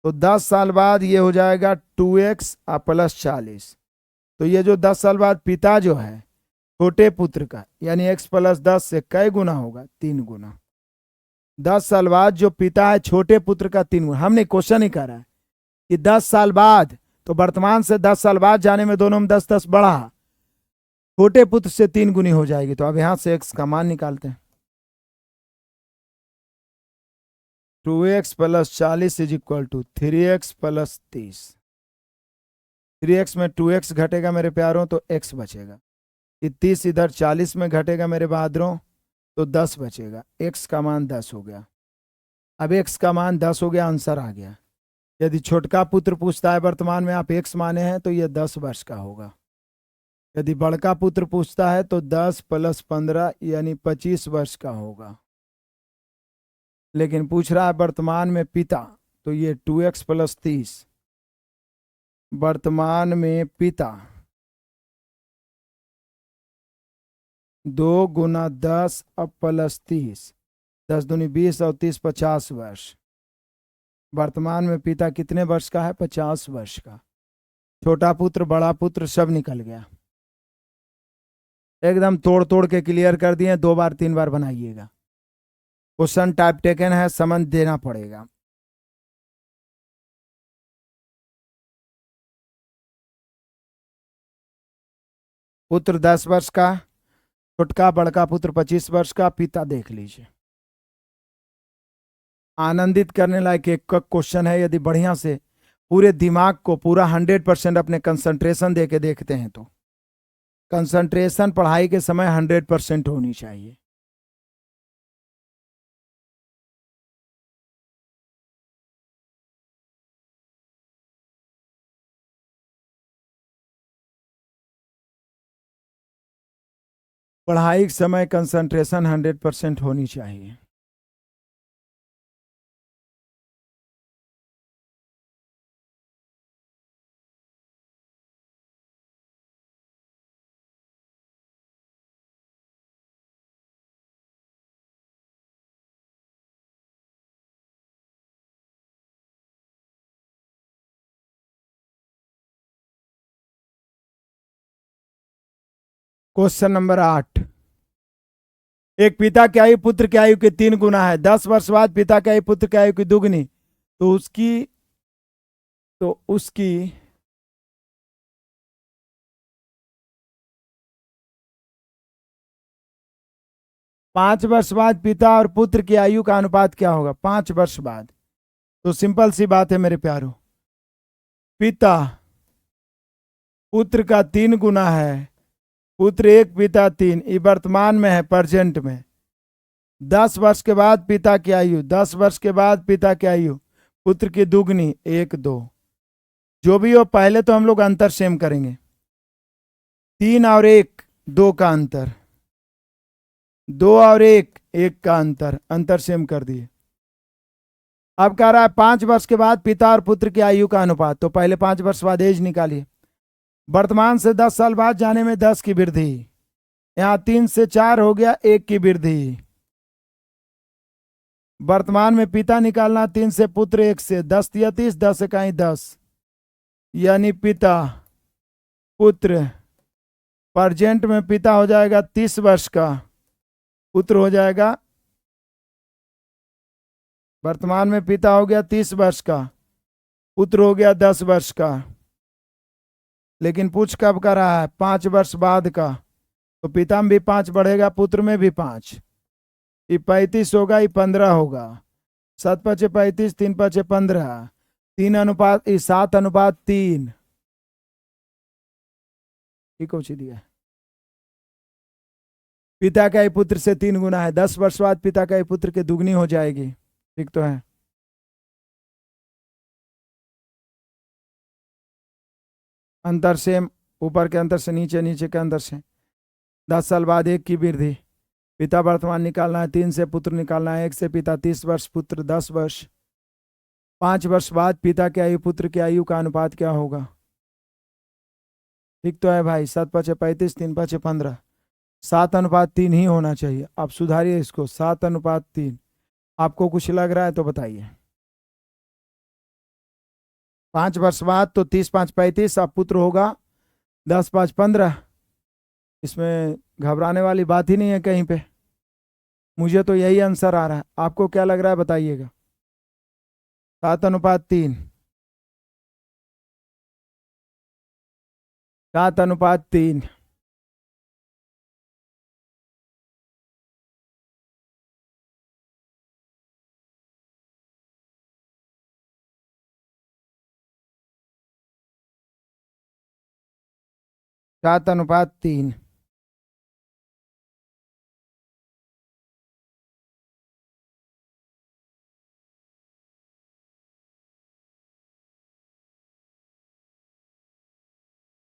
तो 10 साल बाद ये हो जाएगा 2x प्लस 40। तो ये जो 10 साल बाद पिता जो है छोटे पुत्र का, यानी x प्लस 10 से कई गुना होगा? 3 गुना। 10 साल बाद जो पिता है छोटे पुत्र का 3 गुना। हमने क्वेश्चन ही करा है कि 10 साल बाद, तो वर्तमान से 10 साल बाद जाने में दोनों में 10 10 बढ़ा, छोटे पुत्र से 3 गुनी हो जाएगी। तो अब यहां से x का मान निकालते हैं। 2x plus 40 is equal to 3x plus 30। 3x में 2x घटेगा मेरे प्यारों, तो x बचेगा। 30 इधर 40 में घटेगा मेरे बहादुरों, तो 10 बचेगा। x का मान 10 हो गया। अब x का मान 10 हो गया, आंसर आ गया। यदि छोटका पुत्र पूछता है वर्तमान में आप x माने हैं, तो यह 10 वर्ष का होगा। यदि बड़का पुत्र पूछता है तो 10 प्लस 15 यानी 25 वर्ष का होगा। लेकिन पूछ रहा है वर्तमान में पिता, तो ये 2x प्लस 30। वर्तमान में पिता 2 गुना 10 अब प्लस 30, 10 दूनी 20 और 30 50 वर्ष। वर्तमान में पिता कितने वर्ष का है? 50 वर्ष का। छोटा पुत्र बड़ा पुत्र सब निकल गया। एकदम तोड़ तोड़ के क्लियर कर दिए। 2 बार 3 बार बनाइएगा। क्वेश्चन टाइप टेकन है, समझ देना पड़ेगा। पुत्र 10 वर्ष का, छोटका बड़का पुत्र 25 वर्ष का, पिता देख लीजिए। आनंदित करने लायक एक क्वेश्चन है। यदि बढ़िया से पूरे दिमाग को पूरा 100% अपने कंसंट्रेशन दे के देखते हैं, तो कंसंट्रेशन पढ़ाई के समय 100% होनी चाहिए। पढ़ाई के समय कंसंट्रेशन 100% होनी चाहिए। Question number 8। एक पिता की आयु पुत्र की आयु के 3 गुना है। 10 वर्ष बाद पिता की आयु पुत्र की आयु की दुगनी, तो उसकी 5 वर्ष बाद पिता और पुत्र की आयु का अनुपात क्या होगा? 5 वर्ष बाद। तो सिंपल सी बात है मेरे प्यारों, पिता पुत्र का 3 गुना है। पुत्र 1 पिता 3, ये वर्तमान में है, प्रेजेंट में। 10 वर्ष के बाद पिता की आयु, 10 वर्ष के बाद पिता की आयु पुत्र की दुगनी 1 2। जो भी हो, पहले तो हम लोग अंतर सेम करेंगे। 3 और 1 2 का अंतर, 2 और 1 1 का अंतर, अंतर सेम कर दिए। अब कह रहा है 5 वर्ष के बाद पिता और पुत्र की आयु का अनुपात, तो पहले 5 वर्ष बाद एज निकालिए। वर्तमान से 10 साल बाद जाने में 10 की वृद्धि, यहां 3 से 4 हो गया, 1 की वृद्धि। वर्तमान में पिता निकालना, 3 से पुत्र 1 से, 10 या 30, 10 इकाई 10, यानी पिता पुत्र। प्रेजेंट में पिता हो जाएगा 30 वर्ष का, पुत्र हो जाएगा, वर्तमान में पिता हो गया 30 वर्ष का, पुत्र हो गया 10 वर्ष का। लेकिन पूछ कब का रहा है? 5 वर्ष बाद का। तो पिता में भी 5 बढ़ेगा, पुत्र में भी 5। ये 35 होगा, ये 15 होगा। 7 पचे 35, 3 पचे 15, 3 अनुपात 7 अनुपात 3। ठीक हो दिया। पिता का ही पुत्र से 3 गुना है। 10 वर्ष बाद पिता का ही पुत्र के दुगनी हो जाएगी। ठीक तो है। अंतर से ऊपर के अंतर से नीचे, नीचे के अंतर से 10 साल बाद 1 की वृद्धि। पिता वर्तमान निकालना है, 3 से पुत्र निकालना है, 1 से पिता 30 वर्ष, पुत्र 10 वर्ष। 5 वर्ष बाद पिता की आयु पुत्र की आयु का अनुपात क्या होगा? ठीक तो है भाई, 7×5 = 35, 3×5 = 15, 7:3 ही होना चाहिए। आप सुधारिए इसको, 7:3। आपको कुछ लग रहा है तो बताइए। 5 वर्ष बाद तो 30×5 = 35, अब पुत्र होगा 10×5 = 15। इसमें घबराने वाली बात ही नहीं है कहीं पे। मुझे तो यही आंसर आ रहा है, आपको क्या लग रहा है बताइएगा। 7:3। 7:3। 7:3।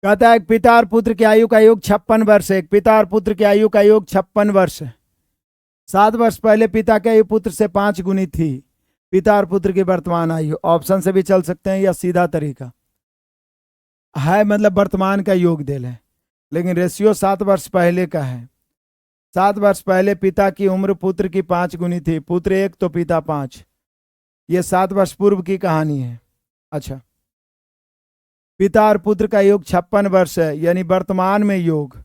कहता है एक पिता और पुत्र की आयु का योग 56 वर्ष है। एक पिता और पुत्र की आयु का योग 56 वर्ष है। 7 वर्ष पहले पिता की आयु पुत्र से 5 गुनी थी। पिता और पुत्र की वर्तमान आयु, ऑप्शन से भी चल सकते हैं या सीधा तरीका है, मतलब वर्तमान का योग दे लें, लेकिन रेशियो 7 वर्ष पहले का है। 7 वर्ष पहले पिता की उम्र पुत्र की 5 गुनी थी। पुत्र 1 तो पिता 5। ये 7 वर्ष पूर्व की कहानी है। अच्छा, पिता और पुत्र का योग 56 वर्ष है, यानी वर्तमान में योग।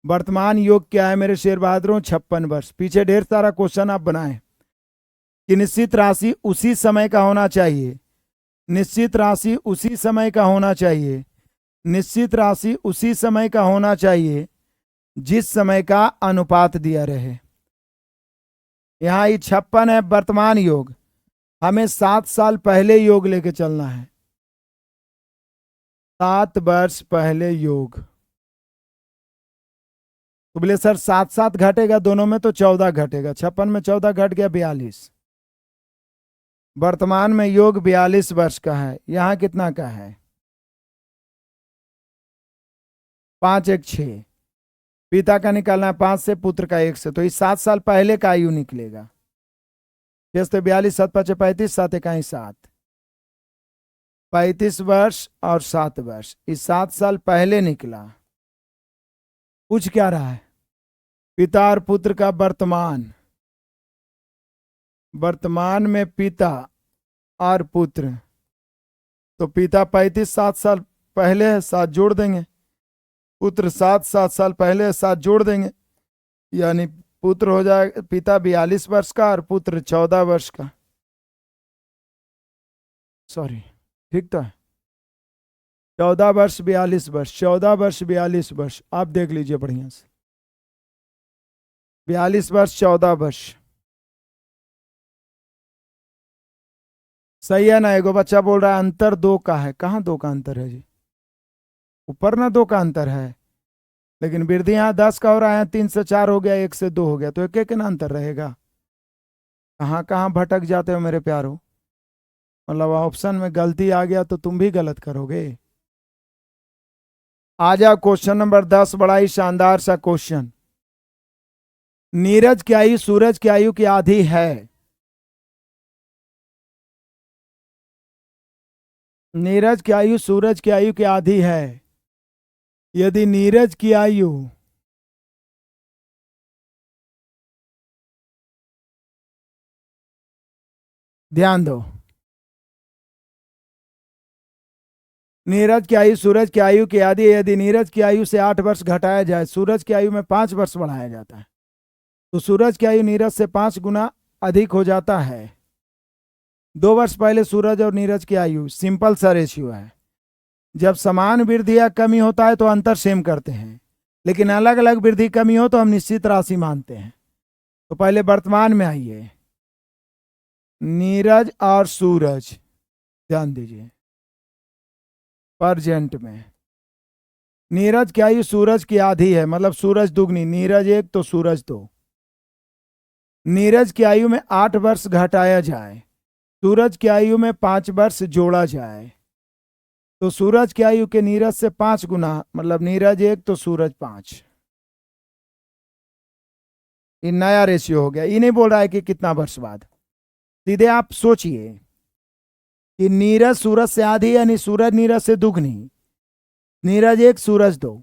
वर्तमान योग क्या है मेरे शेर बहादुरों? 56 वर्ष। पीछे ढेर सारा क्वेश्चन आप बनाए कि निश्चित राशि उसी समय का होना चाहिए, निश्चित राशि उसी समय का होना चाहिए, निश्चित राशि उसी समय का होना चाहिए जिस समय का अनुपात दिया रहे। यहां ये 56 है वर्तमान योग, हमें 7 साल पहले योग लेके चलना है। 7 वर्ष पहले योग। तो बोले सर 7 घटेगा दोनों में तो 14 घटेगा। 56 में 14 घट गया 42। वर्तमान में योग 42 वर्ष का है। यहां कितना का है? 5 1 6। पिता का निकालना है 5 से, पुत्र का 1 से, तो इस 7 साल पहले का आयु निकलेगा। 42, 7 5 35, 7 1 7। 35 वर्ष और 7 वर्ष, इस 7 साल पहले निकला। पूछ क्या रहा है? पिता और पुत्र का वर्तमान। वर्तमान में पिता और पुत्र, तो पिता 35 7 साल पहले है, 7 जोड़ देंगे। पुत्र 7 साल पहले है, 7 जोड़ देंगे, यानी पुत्र हो जाएगा पिता 42 वर्ष का और पुत्र 14 वर्ष का। सॉरी, ठीक तो है। 14 वर्ष 42 वर्ष, 14 वर्ष 42 वर्ष, आप देख लीजिए बढ़िया से। 42 वर्ष 14 वर्ष सही है ना? एगो बच्चा बोल रहा है अंतर 2 का है। कहाँ 2 का अंतर है जी? ऊपर ना 2 का अंतर है, लेकिन वृद्धि यहाँ 10 का हो रहा है, 3 से 4 हो गया, 1 से 2 हो गया, तो एक ना अंतर रहेगा। कहाँ कहाँ भटक जाते हो मेरे प्यारो। मतलब ऑप्शन में गलती आ गया तो तुम भी गलत करोगे। आ जाओ क्वेश्चन नंबर 10, बड़ा ही शानदार सा क्वेश्चन। नीरज की आयु सूरज की आयु की आधी है। नीरज की आयु सूरज की आयु की आधी है। यदि नीरज की आयु ध्यान दो, नीरज की आयु सूरज की आयु की आधी है। यदि नीरज की आयु से 8 वर्ष घटाया जाए, सूरज की आयु में 5 वर्ष बढ़ाया जाता है, तो सूरज की आयु नीरज से 5 गुना अधिक हो जाता है। 2 वर्ष पहले सूरज और नीरज की आयु, सिंपल सा रेशियो है। जब समान वृद्धि या कमी होता है तो अंतर सेम करते हैं, लेकिन अलग अलग वृद्धि कमी हो तो हम निश्चित राशि मानते हैं। तो पहले वर्तमान में आइए, नीरज और सूरज, ध्यान दीजिए प्रेजेंट में। नीरज की आयु सूरज की आधी है, मतलब सूरज दुगनी, नीरज 1 तो सूरज 2। नीरज की आयु में 8 वर्ष घटाया जाए, सूरज की आयु में 5 वर्ष जोड़ा जाए, तो सूरज की आयु के नीरज से 5 गुना, मतलब नीरज 1 तो सूरज 5। ये नया रेशियो हो गया। ये नहीं बोल रहा है कि कितना वर्ष बाद, सीधे आप सोचिए कि नीरज सूरज से आधी यानी सूरज नीरज से दुगनी, नीरज 1 सूरज 2।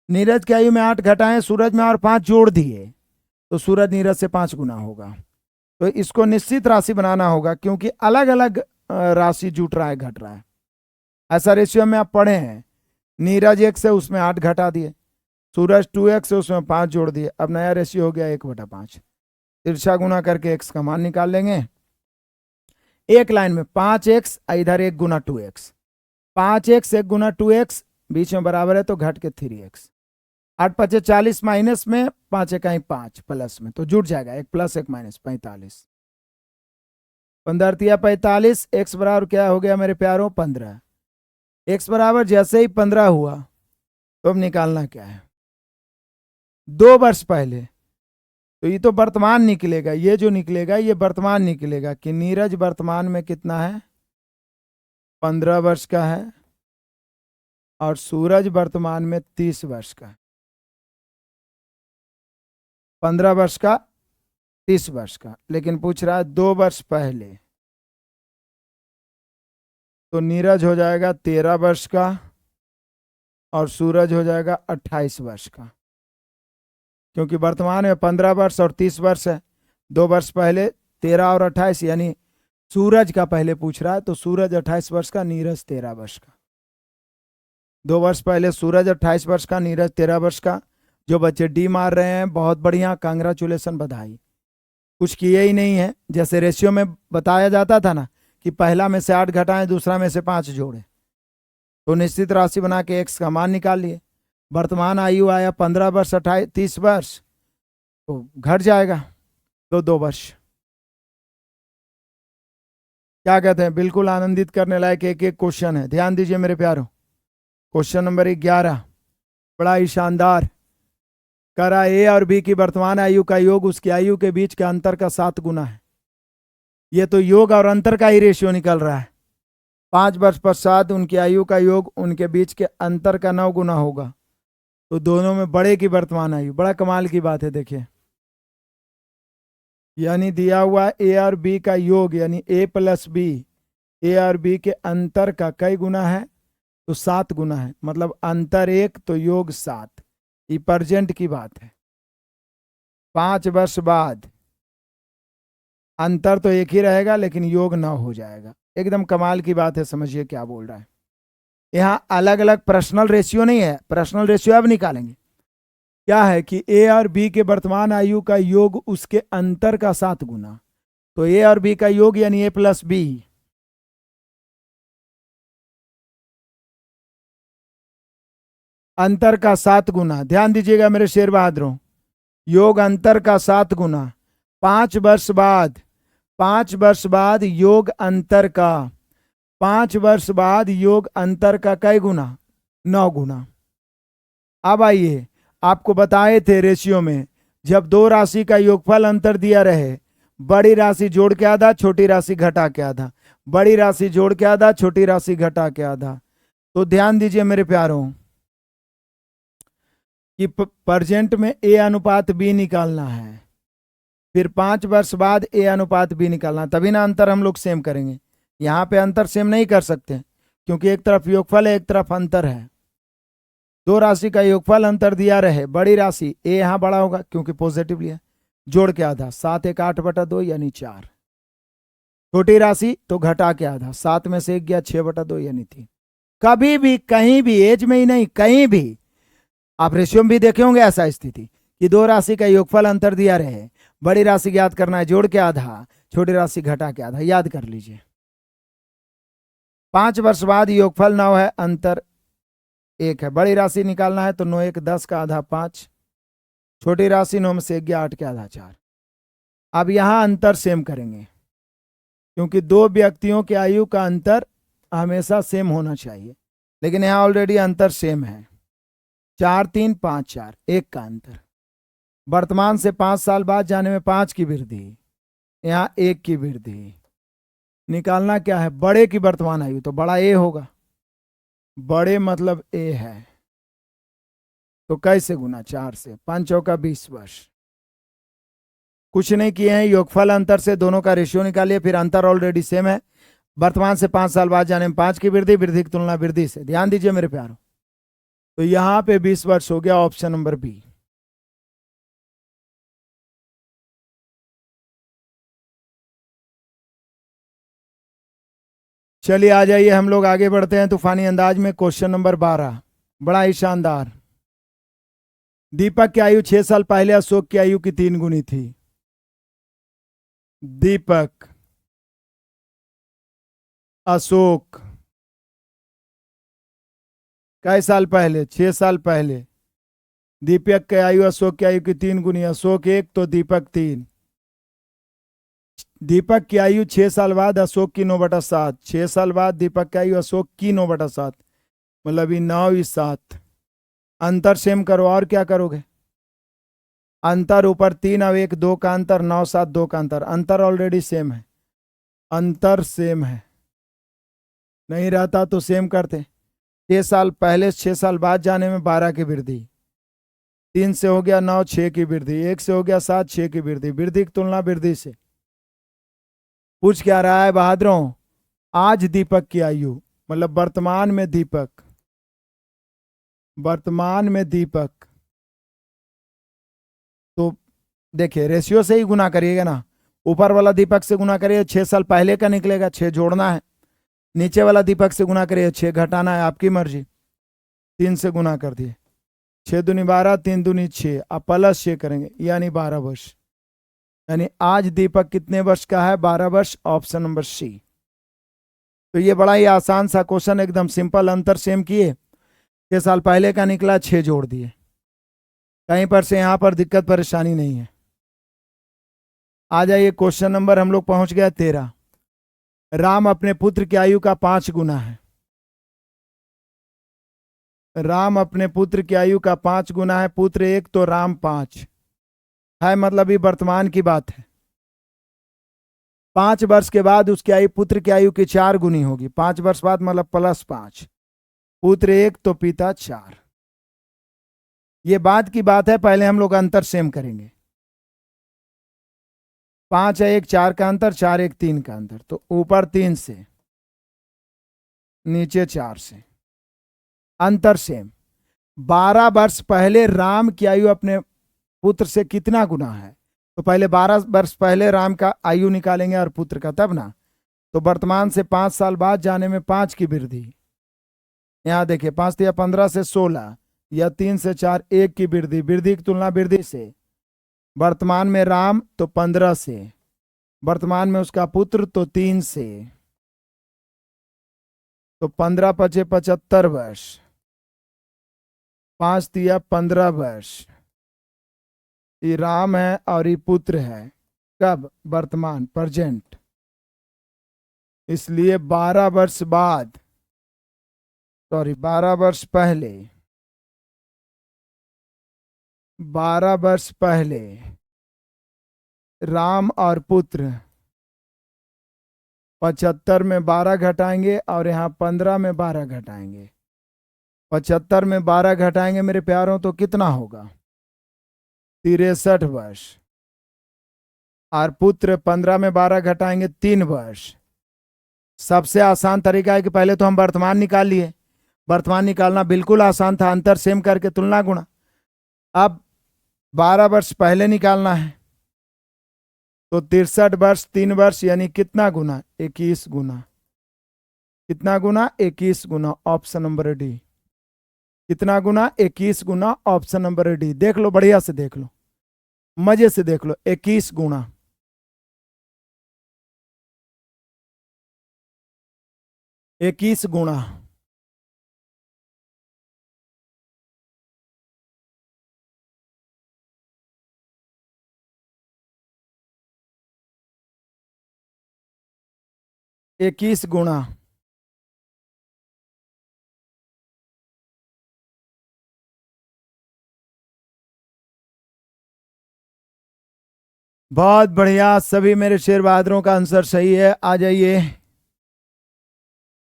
नीरज की आयु में 8 घटाएं, सूरज में और 5 जोड़ दिए तो सूरज नीरज से 5 गुना होगा। तो इसको निश्चित राशि बनाना होगा क्योंकि अलग अलग राशि जुट रहा है, घट रहा है। ऐसा रेशियो में आप पढ़े हैं। नीरज 1 से उसमें 8 घटा दिए, सूरज 2x से उसमें 5 जोड़ दिए। अब नया रेशियो हो गया 1/5। तिरछा गुना करके x का मान निकाल लेंगे। एक लाइन में 5x, इधर 1 गुना 2x। 5x 1 गुना 2x बीच में बराबर है तो घट के 3x। 8 5 40 माइनस में 5 1 5 प्लस में तो जुट जाएगा 1 प्लस 1 माइनस 45। 15 45। x बराबर क्या हो गया मेरे प्यारों? 15। x बराबर जैसे ही 15 हुआ तो अब निकालना क्या है? 2 वर्ष पहले, तो ये तो वर्तमान निकलेगा, ये जो निकलेगा ये वर्तमान निकलेगा कि नीरज वर्तमान में कितना है? 15 वर्ष का है और सूरज वर्तमान में 30 वर्ष का है। 15 वर्ष का, 30 वर्ष का, लेकिन पूछ रहा है 2 वर्ष पहले, तो नीरज हो जाएगा 13 वर्ष का और सूरज हो जाएगा 28 वर्ष का, क्योंकि वर्तमान में 15 वर्ष और 30 वर्ष है। 2 वर्ष पहले 13 और 28, यानी सूरज का पहले पूछ रहा है तो सूरज 28 वर्ष का, नीरज 13 वर्ष का। 2 वर्ष पहले सूरज 28 वर्ष का, नीरज 13 वर्ष का। जो बच्चे डी मार रहे हैं बहुत बढ़िया, कांग्रेचुलेसन, बधाई। कुछ किए ही नहीं है। जैसे रेशियो में बताया जाता था ना कि पहला में से 8 घटाएं, दूसरा में से 5 जोड़े, तो निश्चित राशि बना के x का मान निकाल लिए। वर्तमान आयु आया 15 वर्ष 30 वर्ष, तो घट जाएगा तो 2 वर्ष। क्या कहते हैं? बिल्कुल आनंदित करने लायक एक एक क्वेश्चन है। ध्यान दीजिए मेरे प्यारों। क्वेश्चन नंबर 11 बड़ा ही शानदार। करा ए और बी की वर्तमान आयु का योग उसकी आयु के बीच के अंतर का 7 गुना है। ये तो योग और अंतर का ही रेशियो निकल रहा है। 5 वर्ष पश्चात उनकी आयु का योग उनके बीच के अंतर का 9 गुना होगा। तो दोनों में बड़े की वर्तमान आयु, बड़ा कमाल की बात है। देखिए, यानी दिया हुआ ए और बी का योग, यानी a प्लस बी, ए और बी के अंतर का कई गुना है? तो 7 गुना है। मतलब अंतर 1 तो योग 7। ये प्रेजेंट की बात है। 5 वर्ष बाद अंतर तो एक ही रहेगा लेकिन योग 9 हो जाएगा। एकदम कमाल की बात है। समझिए क्या बोल रहा है। यहाँ अलग अलग पर्सनल रेशियो नहीं है। पर्सनल रेशियो अब निकालेंगे। क्या है कि ए और बी के वर्तमान आयु का योग उसके अंतर का 7 गुना। तो ए और बी का योग यानी ए प्लस बी, अंतर का 7 गुना। ध्यान दीजिएगा मेरे शेर बहादुरों, योग अंतर का 7 गुना। 5 वर्ष बाद, 5 वर्ष बाद योग अंतर का, 5 वर्ष बाद योग अंतर का कई गुना? 9 गुना। अब आइए, आपको बताए थे रेशियो में, जब 2 राशि का योगफल अंतर दिया रहे, बड़ी राशि जोड़ के आधा, छोटी राशि घटा के आधा, बड़ी राशि जोड़ के आधा, छोटी राशि घटा के आधा। तो ध्यान दीजिए मेरे प्यारों कि प्रेजेंट में ए अनुपात बी निकालना है, फिर 5 वर्ष बाद ए अनुपात बी निकालना, तभी ना अंतर हम लोग सेम करेंगे। यहाँ पे अंतर सेम नहीं कर सकते क्योंकि एक तरफ योगफल है, एक तरफ अंतर है। 2 राशि का योगफल अंतर दिया रहे, बड़ी राशि ए यहाँ बड़ा होगा क्योंकि पॉजिटिव लिया, जोड़ के आधा, 7 1 8/2 यानी 4। छोटी राशि तो घटा के आधा, 7 में से 1 गया, 6/2 यानी 3। कभी भी कहीं भी, एज में ही नहीं, कहीं भी आप रेशियो में भी देखे होंगे ऐसा स्थिति कि 2 राशि का योगफल अंतर दिया रहे, बड़ी राशि याद करना है जोड़ के आधा, छोटी राशि घटा के आधा। याद कर लीजिए। 5 वर्ष बाद योगफल 9 है, अंतर 1 है। बड़ी राशि निकालना है तो 9 1 10 का आधा 5, छोटी राशि 9 में से 1 गया, 8 के आधा 4। अब यहां अंतर सेम करेंगे क्योंकि 2 व्यक्तियों के आयु का अंतर हमेशा सेम होना चाहिए, लेकिन यहां ऑलरेडी अंतर सेम है। 4 3 5 4, 1 का अंतर। वर्तमान से 5 साल बाद जाने में 5 की वृद्धि, यहाँ 1 की वृद्धि। निकालना क्या है? बड़े की वर्तमान आयु, तो बड़ा ए होगा, बड़े मतलब ए है, तो कैसे गुना? 4 से। 5 चौका 20 वर्ष। कुछ नहीं किए हैं, योगफल अंतर से दोनों का रेशियो निकालिए, फिर अंतर ऑलरेडी सेम है। वर्तमान से 5 साल बाद जाने में 5 की वृद्धि, वृद्धि की तुलना वृद्धि से। ध्यान दीजिए मेरे प्यारों, तो यहां पे 20 वर्ष हो गया, ऑप्शन नंबर बी। चलिए आ जाइए, हम लोग आगे बढ़ते हैं तूफानी अंदाज में। क्वेश्चन नंबर 12 बड़ा ही शानदार। दीपक की आयु 6 साल पहले अशोक की आयु की 3 गुनी थी। दीपक, अशोक, कई साल पहले? 6 साल पहले। दीपक की आयु अशोक की आयु की 3 गुनी, अशोक 1 तो दीपक 3। दीपक की आयु 6 साल बाद अशोक की 9/7, 6 साल बाद दीपक की आयु अशोक की 9/7, मतलब ये 9 7। अंतर सेम करो, और क्या करोगे? अंतर ऊपर 3 और 1 2 का अंतर, 9 7 2 का अंतर, अंतर ऑलरेडी सेम है, अंतर सेम है। नहीं रहता तो सेम करते। 6 साल पहले 6 साल बाद जाने में 12 की वृद्धि, 3 से हो गया 9, 6 की वृद्धि, 1 से हो गया 7, 6 की वृद्धि, वृद्धि की तुलना वृद्धि से। पूछ क्या रहा है बहादुरों? आज दीपक की आयु, मतलब वर्तमान में दीपक, वर्तमान में दीपक। तो देखिए रेशियो से ही गुना करिएगा ना, ऊपर वाला दीपक से गुना करिए, 6 साल पहले का निकलेगा, 6 जोड़ना है। नीचे वाला दीपक से गुना करिए, 6 घटाना है, आपकी मर्जी। 3 से गुना कर दिए, 6 दूनी 12, 3 दूनी 6, अब प्लस 6 करेंगे, यानी 12 वर्ष। यानी आज दीपक कितने वर्ष का है? 12 वर्ष, ऑप्शन नंबर सी। तो ये बड़ा ही आसान सा क्वेश्चन, एकदम सिंपल। अंतर सेम किए, 6 साल पहले का निकला, 6 जोड़ दिए, कहीं पर से यहां पर दिक्कत परेशानी नहीं है। आ जाइए क्वेश्चन नंबर, हम लोग पहुंच गया 13। राम अपने पुत्र की आयु का 5 गुना है। राम अपने पुत्र की आयु का 5 गुना है, पुत्र 1 तो राम 5 है, मतलब ये वर्तमान की बात है। 5 वर्ष के बाद उसकी आयु, पुत्र की आयु की 4 गुनी होगी, 5 वर्ष बाद मतलब +5, पुत्र 1 तो पिता 4। ये बात की बात है, पहले हम लोग अंतर सेम करेंगे। 5 है 1 4 का अंतर, 4 1 3 का अंतर, तो ऊपर 3 से नीचे 4 से, अंतर सेम। 12 वर्ष पहले राम की आयु अपने पुत्र से कितना गुना है? तो पहले 12 वर्ष पहले राम का आयु निकालेंगे और पुत्र का, तब ना। तो वर्तमान से 5 साल बाद जाने में 5 की वृद्धि। यहां देखिए 5 या 15 से 16, या 3 से 4, 1 की वृद्धि, वृद्धि की तुलना वृद्धि से। वर्तमान में राम तो 15 से, वर्तमान में उसका पुत्र तो 3 से, तो 15 पचे 75 वर्ष, 5 तिया 15 वर्ष। ये राम है और ये पुत्र है, कब? वर्तमान, प्रेजेंट। इसलिए 12 वर्ष बाद, सॉरी 12 वर्ष पहले, 12 वर्ष पहले राम और पुत्र, 75 में 12 घटाएंगे और यहाँ 15 में 12 घटाएंगे। 75 में 12 घटाएंगे मेरे प्यारों, तो कितना होगा? 63 वर्ष। और पुत्र 15 में 12 घटाएंगे, 3 वर्ष। सबसे आसान तरीका है कि पहले तो हम वर्तमान निकाल लिए, वर्तमान निकालना बिल्कुल आसान था, अंतर सेम करके तुलना गुणा। अब 12 वर्ष पहले निकालना है, तो 63 वर्ष 3 वर्ष, यानी कितना गुना? 21 गुना। कितना गुना? 21 गुना, ऑप्शन नंबर डी। कितना गुना? 21 गुना, ऑप्शन नंबर डी। देख लो, बढ़िया से देख लो, मजे से देख लो, 21 गुना। 21 गुना। इक्कीस गुणा। बहुत बढ़िया, सभी मेरे शेर बहादुरों का आंसर सही है। आ जाइए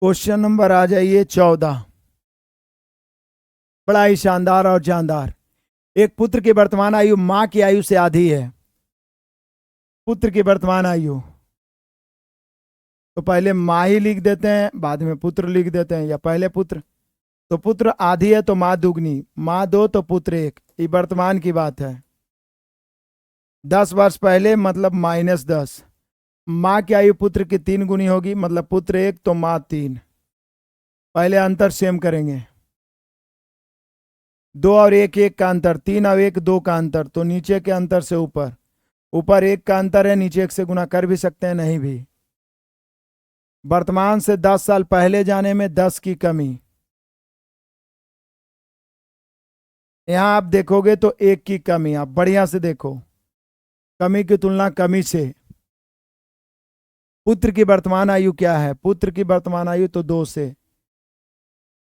क्वेश्चन नंबर, आ जाइए 14। बड़ा ही शानदार और जानदार। एक पुत्र की वर्तमान आयु मां की आयु से आधी है। पुत्र की वर्तमान आयु, तो पहले मां ही लिख देते हैं, बाद में पुत्र लिख देते हैं, या पहले पुत्र। तो पुत्र आधी है तो माँ दुगनी, माँ दो तो पुत्र एक। ये वर्तमान की बात है। 10 वर्ष पहले मतलब -10। माँ की आयु पुत्र की 3 गुनी होगी, मतलब पुत्र 1 तो माँ 3। पहले अंतर सेम करेंगे। 2 और 1 1 का अंतर, 3 और 1 2 का अंतर, तो नीचे के अंतर से ऊपर, ऊपर 1 का अंतर है, नीचे 1 से गुना कर भी सकते हैं, नहीं भी। वर्तमान से 10 साल पहले जाने में 10 की कमी। यहां आप देखोगे तो 1 की कमी, आप बढ़िया से देखो, कमी की तुलना कमी से। पुत्र की वर्तमान आयु क्या है? पुत्र की वर्तमान आयु तो 2 से,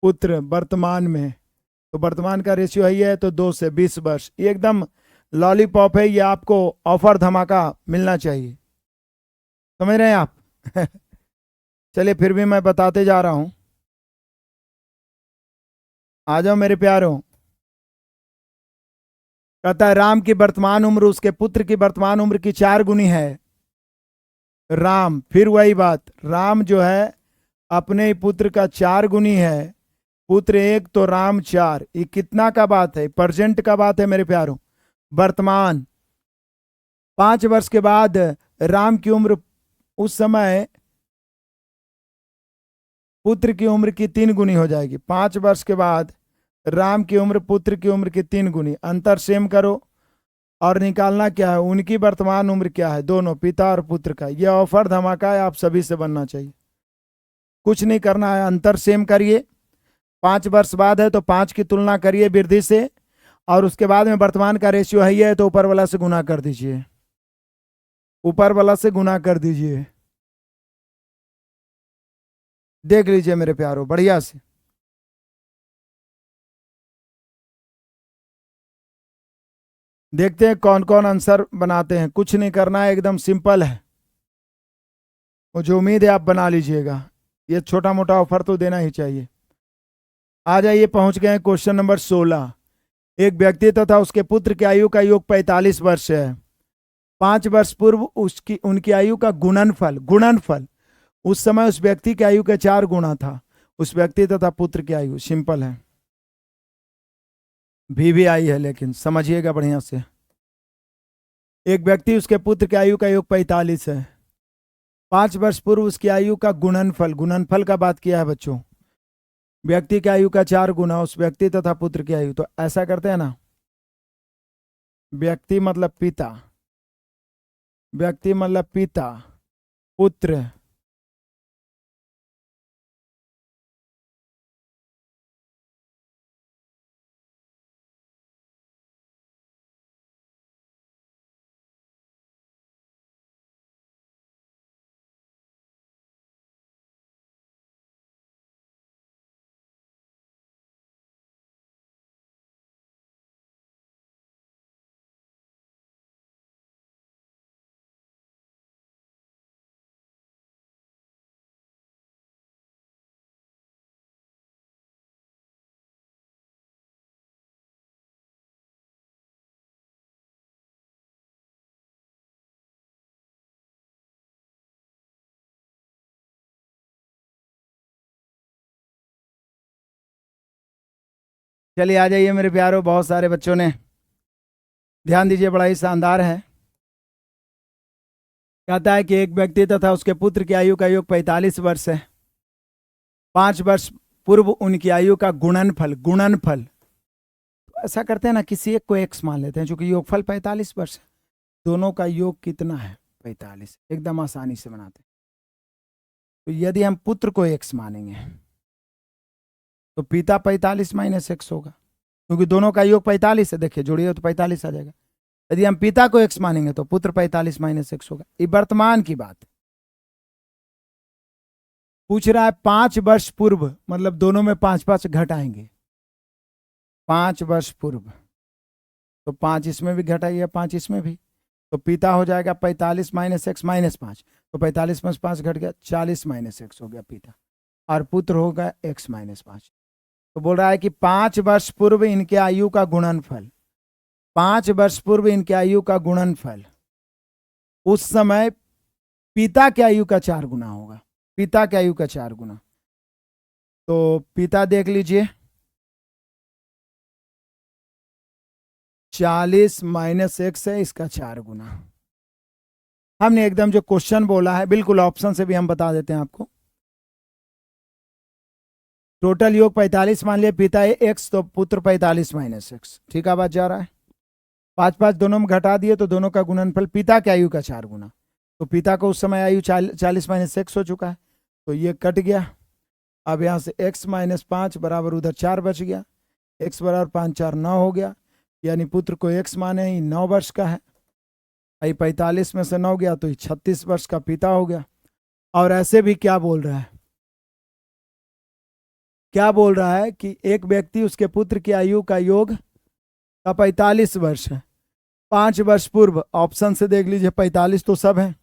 पुत्र वर्तमान में, तो वर्तमान का रेशियो है तो 2 से 20 वर्ष। ये एकदम लॉलीपॉप है, ये आपको ऑफर धमाका मिलना चाहिए, समझ रहे हैं आप? चलिए फिर भी मैं बताते जा रहा हूं। आ जाओ मेरे प्यारों। कहता है राम की वर्तमान उम्र उसके पुत्र की वर्तमान उम्र की 4 गुनी है। राम, फिर वही बात, राम जो है अपने ही पुत्र का 4 गुनी है। पुत्र 1 तो राम 4। ये कितना का बात है? प्रेजेंट का बात है मेरे प्यारों, वर्तमान। 5 वर्ष के बाद राम की उम्र उस समय पुत्र की उम्र की 3 गुनी हो जाएगी। 5 वर्ष के बाद राम की उम्र पुत्र की उम्र की 3 गुनी। अंतर सेम करो और निकालना क्या है, उनकी वर्तमान उम्र क्या है, दोनों पिता और पुत्र का। यह ऑफर धमाका है, आप सभी से बनना चाहिए। कुछ नहीं करना है, अंतर सेम करिए। 5 वर्ष बाद है तो 5 की तुलना करिए वृद्धि से, और उसके बाद में वर्तमान का रेशियो है तो ऊपर वाला से गुना कर दीजिए, ऊपर वाला से गुना कर दीजिए। देख लीजिए मेरे प्यारों बढ़िया से। देखते हैं कौन कौन आंसर बनाते हैं। कुछ नहीं करना है, एकदम सिंपल है। मुझे उम्मीद है आप बना लीजिएगा। ये छोटा मोटा ऑफर तो देना ही चाहिए। आ जाइए, पहुंच गए हैं क्वेश्चन नंबर 16। एक व्यक्ति तथा उसके पुत्र की आयु का योग 45 वर्ष है। 5 वर्ष पूर्व उसकी उनकी आयु का गुणनफल, गुणनफल उस समय उस व्यक्ति की आयु का 4 गुना था। उस व्यक्ति तथा पुत्र की आयु, सिंपल है, भी आई है, लेकिन समझिएगा बढ़िया से। एक व्यक्ति उसके पुत्र की आयु का योग 45 है। 5 वर्ष पूर्व उसकी आयु का गुणनफल, गुणनफल का बात किया है बच्चों। व्यक्ति की आयु का 4 गुना उस व्यक्ति तथा पुत्र की आयु। तो ऐसा करते हैं ना, व्यक्ति मतलब पिता, व्यक्ति मतलब पिता, पुत्र, चलिए आ जाइए मेरे प्यारों। बहुत सारे बच्चों ने ध्यान दीजिए, बड़ा ही शानदार है। कहता है कि एक व्यक्ति तथा उसके पुत्र की आयु का योग 45 वर्ष है। 5 वर्ष पूर्व उनकी आयु का गुणनफल, गुणनफल तो ऐसा करते हैं ना, किसी एक को एक्स मान लेते हैं, क्योंकि योगफल 45 वर्ष है। दोनों का योग कितना है? 45। एकदम आसानी से बनाते हैं। तो यदि हम पुत्र को एक्स मानेंगे तो पिता 45 माइनस एक्स होगा, क्योंकि दोनों का योग 45 है। देखिए जोड़िए तो 45 आ जाएगा। यदि हम पिता को एक्स मानेंगे तो पुत्र 45 माइनस एक्स होगा। ये वर्तमान की बात है। पूछ रहा है 5 वर्ष पूर्व, मतलब दोनों में 5 5 घटाएंगे। 5 वर्ष पूर्व तो 5 इसमें भी घटाइए, 5 इसमें भी, तो पिता हो जाएगा 45 माइनस एक्स माइनस 5, तो 45 में 5 घट गया, 40 माइनस एक्स हो गया पिता, और पुत्र होगा एक्स माइनस 5। तो बोल रहा है कि 5 वर्ष पूर्व इनके आयु का गुणनफल, 5 वर्ष पूर्व इनके आयु का गुणनफल उस समय पिता के आयु का 4 गुना होगा। पिता के आयु का 4 गुना। तो पिता देख लीजिए, 40 माइनस एक्स है, इसका 4 गुना। हमने एकदम जो क्वेश्चन बोला है बिल्कुल ऑप्शन से भी हम बता देते हैं आपको। टोटल योग 45 मान लिया, पिता है एक्स तो पुत्र 45 माइनस एक्स। ठीक है, बात जा रहा है। 5 5 दोनों में घटा दिए तो दोनों का गुणनफल पिता की आयु का 4 गुना। तो पिता को उस समय आयु 40 माइनस एक्स हो चुका है, तो ये कट गया। अब यहाँ से x माइनस 5 बराबर उधर 4 बच गया। x बराबर 5 4 9 हो गया, यानी पुत्र को x माने ही 9 वर्ष का है। आई 45 में से 9 गया तो 36 वर्ष का पिता हो गया। और ऐसे भी क्या बोल रहा है, क्या बोल रहा है कि एक व्यक्ति उसके पुत्र की आयु का योग का 45 वर्ष है। 5 वर्ष पूर्व ऑप्शन से देख लीजिए, 45 तो सब है,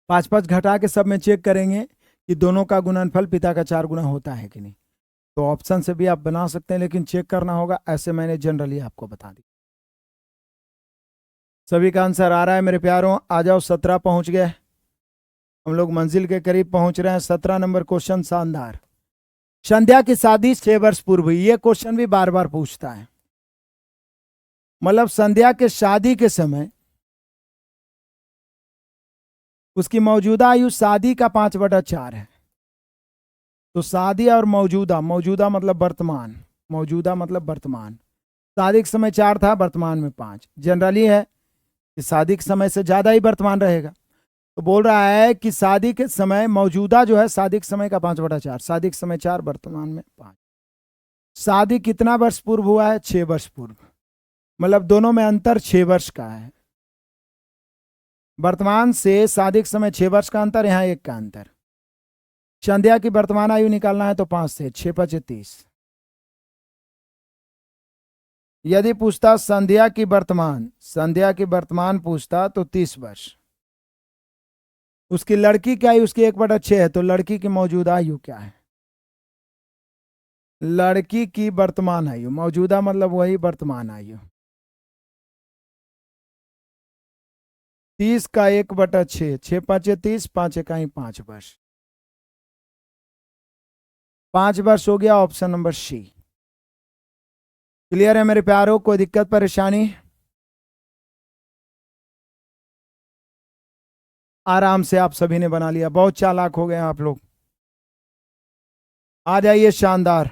5 5 घटा के सब में चेक करेंगे कि दोनों का गुणनफल पिता का 4 गुना होता है कि नहीं। तो ऑप्शन से भी आप बना सकते हैं, लेकिन चेक करना होगा। ऐसे मैंने जनरली आपको बता दी। सभी का आंसर आ रहा है मेरे प्यारों? आ जाओ, 17 पहुंच गए हम लोग, मंजिल के करीब पहुंच रहे हैं। 17 नंबर क्वेश्चन शानदार। संध्या की शादी 6 वर्ष पूर्व हुई। ये क्वेश्चन भी बार बार पूछता है। मतलब संध्या के शादी के समय उसकी मौजूदा आयु शादी का 5/4 है। तो शादी और मौजूदा, मौजूदा मतलब वर्तमान, मौजूदा मतलब वर्तमान। शादी के समय 4 था, वर्तमान में 5। जनरली है कि शादी के समय से ज्यादा ही वर्तमान रहेगा। तो बोल रहा है कि शादी के समय मौजूदा जो है शादी के समय का 5/4, शादी के समय 4, वर्तमान में 5। शादी कितना वर्ष पूर्व हुआ है? 6 वर्ष पूर्व। मतलब दोनों में अंतर 6 वर्ष का है। वर्तमान से शादी के समय 6 वर्ष का अंतर, यहाँ 1 का अंतर। संध्या की वर्तमान आयु निकालना है तो 5 से 6 5 30। यदि पूछता संध्या की वर्तमान पूछता तो 30 वर्ष। उसकी लड़की की आयु उसकी 1/6 है, तो लड़की की मौजूदा आयु क्या है? लड़की की वर्तमान आयु, मौजूदा मतलब वही वर्तमान आयु, 30 का 1/6, 6 5 30, 5 1 5 वर्ष। 5 वर्ष हो गया, ऑप्शन नंबर सी। क्लियर है मेरे प्यारों? कोई दिक्कत परेशानी? आराम से आप सभी ने बना लिया, बहुत चालाक हो गए आप लोग। आ जाइए, शानदार।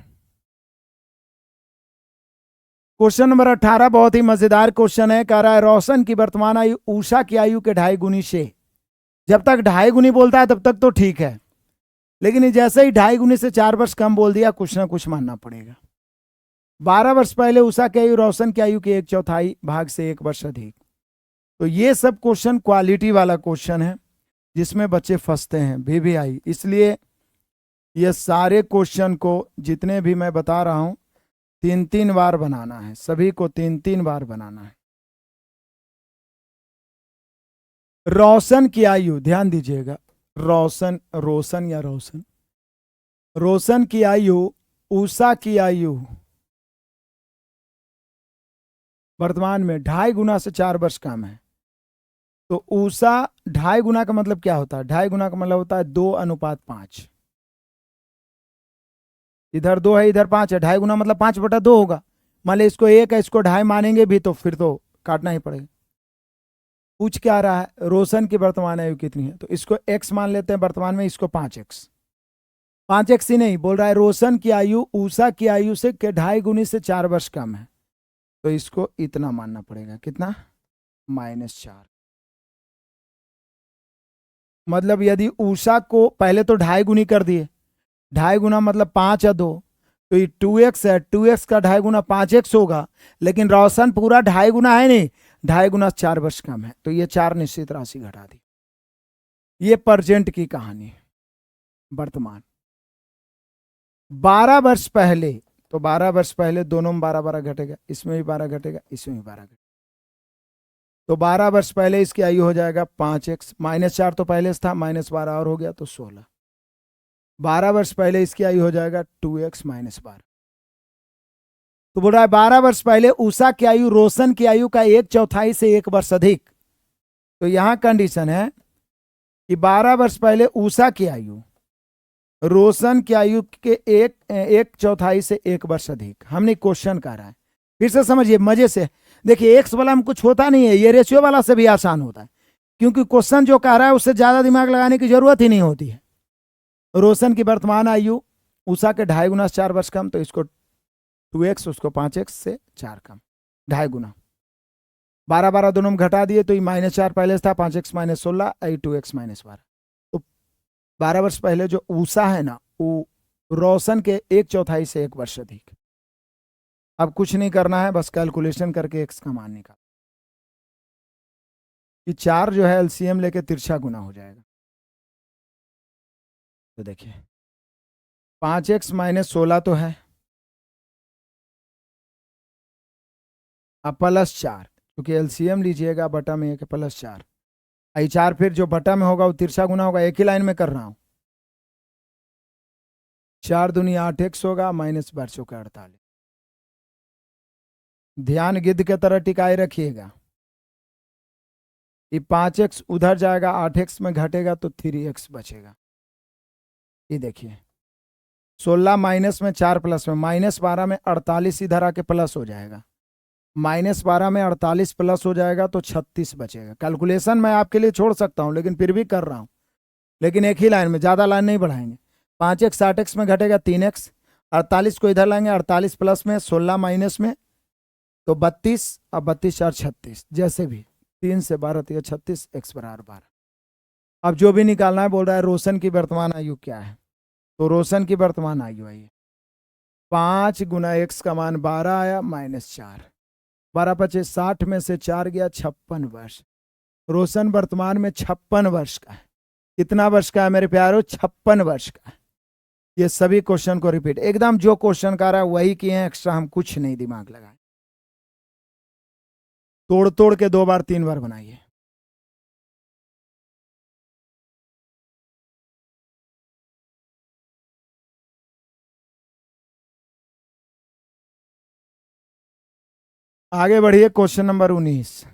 क्वेश्चन नंबर 18 बहुत ही मजेदार क्वेश्चन है। कह रहा है रोशन की वर्तमान आयु उषा की आयु के 2.5 गुनी से। जब तक 2.5 गुनी बोलता है तब तक तो ठीक है, लेकिन जैसे ही 2.5 गुनी से 4 वर्ष कम बोल दिया, कुछ ना कुछ मानना पड़ेगा। 12 वर्ष पहले उषा की आयु रोशन की आयु के 1/4 भाग से 1 वर्ष अधिक। तो ये सब क्वेश्चन क्वालिटी वाला क्वेश्चन है जिसमें बच्चे फंसते हैं, VVI। इसलिए ये सारे क्वेश्चन को जितने भी मैं बता रहा हूं 3-3 बार बनाना है, सभी को 3-3 बार बनाना है। रोशन की आयु, ध्यान दीजिएगा, रोशन की आयु उषा की आयु वर्तमान में 2.5 गुना से 4 वर्ष कम है। तो उषा 2.5 गुना का मतलब क्या होता है? 2.5 गुना का मतलब होता है 2:5। इधर 2 है, इधर 5 है, 2.5 गुना मतलब 5/2 होगा। मान ली इसको 1 है, इसको 2.5 मानेंगे भी तो फिर तो काटना ही पड़ेगा। पूछ क्या रहा है? रोशन की वर्तमान आयु कितनी है, तो इसको x मान लेते हैं वर्तमान में, इसको 5x। 5x ही नहीं, बोल रहा है रोशन की आयु उषा की आयु से 2.5 गुनी से 4 वर्ष कम है, तो इसको इतना मानना पड़ेगा। कितना? -4। मतलब यदि उषा को पहले तो 2.5 गुनी कर दिए, 2.5 गुना मतलब 5 या 2, तो ये 2x है, 2x का 2.5 गुना 5x होगा। लेकिन रोशन पूरा 2.5 गुना है नहीं, 2.5 गुना 4 वर्ष कम है, तो ये 4 निश्चित राशि घटा दी। ये प्रेजेंट की कहानी है। वर्तमान 12 वर्ष पहले, तो 12 वर्ष पहले दोनों में 12 घटेगा, इसमें भी 12 घटेगा, इसमें भी 12 घटेगा। तो 12 वर्ष पहले इसकी आयु हो जाएगा 5x, -4 तो पहले से था, -12 और हो गया तो 16। 12 वर्ष पहले इसकी आयु हो जाएगा 2x -12। तो बोल रहा है 12 वर्ष पहले उषा की आयु रोशन की आयु का 1/4 से 1 वर्ष अधिक। तो यहां कंडीशन है कि 12 वर्ष पहले उषा की आयु रोशन की आयु के 1/4 से 1 वर्ष अधिक। हमने क्वेश्चन कह रहा है फिर से समझिए मजे से। देखिए एक्स वाला में कुछ होता नहीं है, ये रेशियो वाला से भी आसान होता है, क्योंकि क्वेश्चन जो कह रहा है उससे ज्यादा दिमाग लगाने की जरूरत ही नहीं होती है। रोशन की वर्तमान आयु उषा के 2.5 गुना 4 वर्ष कम, तो इसको 2x, उसको 5x से 4 कम, 2.5 गुना। 12 दोनों में घटा दिए तो ये -4 पहले था, 5x - 16, 2x - 12। तो 12 वर्ष पहले जो उषा है ना, वो रोशन के 1/4 से 1 वर्ष अधिक। अब कुछ नहीं करना है, बस कैलकुलेशन करके x का मान निकाल। कि 4 जो है एलसीएम लेके तिरछा गुना हो जाएगा। तो देखिए 5x - 16 तो है, अब +4, क्योंकि एलसीएम लीजिएगा बटा में 1 +4, आई 4 फिर जो बटा में होगा वो तिरछा गुना होगा, एक ही लाइन में कर रहा हूं। 4 दूनी 8x होगा, -12 का 48। ध्यान गिद्ध के तरह टिकाए रखिएगा। ये 5x उधर जाएगा, 8x में घटेगा तो 3x बचेगा। ये देखिए 16 माइनस में 4 प्लस में, -12 में 48 इधर आके प्लस हो जाएगा, -12 में 48 प्लस हो जाएगा तो 36 बचेगा। कैलकुलेशन मैं आपके लिए छोड़ सकता हूं, लेकिन फिर भी कर रहा हूं, लेकिन एक ही लाइन में, ज़्यादा लाइन नहीं बढ़ाएंगे। 5x 8x में घटेगा 3x, 48 को इधर लाएंगे, 48 प्लस में 16 माइनस में तो 32, अब 32 4 36, जैसे भी 3 से 12 3 36, x = 12। अब जो भी निकालना है, बोल रहा है रोशन की वर्तमान आयु क्या है, तो रोशन की वर्तमान आयु है 5 गुना x का मान 12 आया, -4, 12 × 5 = 60 में से 4 गया 56 वर्ष। रोशन वर्तमान में 56 वर्ष का है। कितना वर्ष का है मेरे प्यारो? 56 वर्ष का है। ये सभी क्वेश्चन को रिपीट, एकदम जो क्वेश्चन का रहा है वही किए हैं, एक्स्ट्रा हम कुछ नहीं दिमाग लगाए। तोड़ तोड़ के 2 बार 3 बार बनाइए। आगे बढ़िए, क्वेश्चन नंबर 19।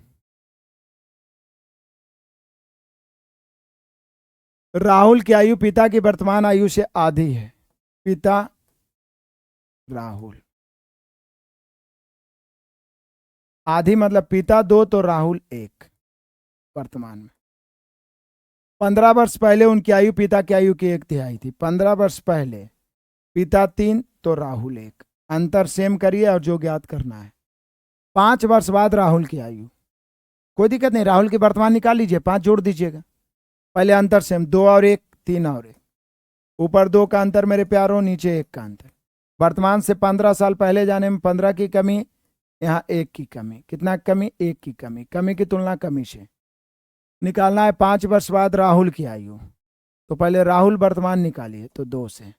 राहुल की आयु पिता की वर्तमान आयु से आधी है। पिता राहुल, आधी मतलब पिता 2 तो राहुल 1 वर्तमान में। 15 वर्ष पहले उनकी आयु पिता की आयु की 1/3 थी। 15 वर्ष पहले पिता 3 तो राहुल 1, अंतर सेम करिए और जो ज्ञात करना है। 5 वर्ष बाद राहुल की आयु, कोई दिक्कत नहीं, राहुल की वर्तमान निकाल लीजिए, 5 जोड़ दीजिएगा। पहले अंतर सेम, 2 और 1, 3 और 1, ऊपर 2 का अंतर मेरे प्यारों, नीचे 1 का अंतर। वर्तमान से 15 साल पहले जाने में 15 की कमी, यहाँ 1 की कमी। कितना कमी? 1 की कमी। कमी की तुलना कमी से निकालना है। 5 वर्ष बाद राहुल की आयु, तो पहले राहुल वर्तमान निकालिए, तो 2 से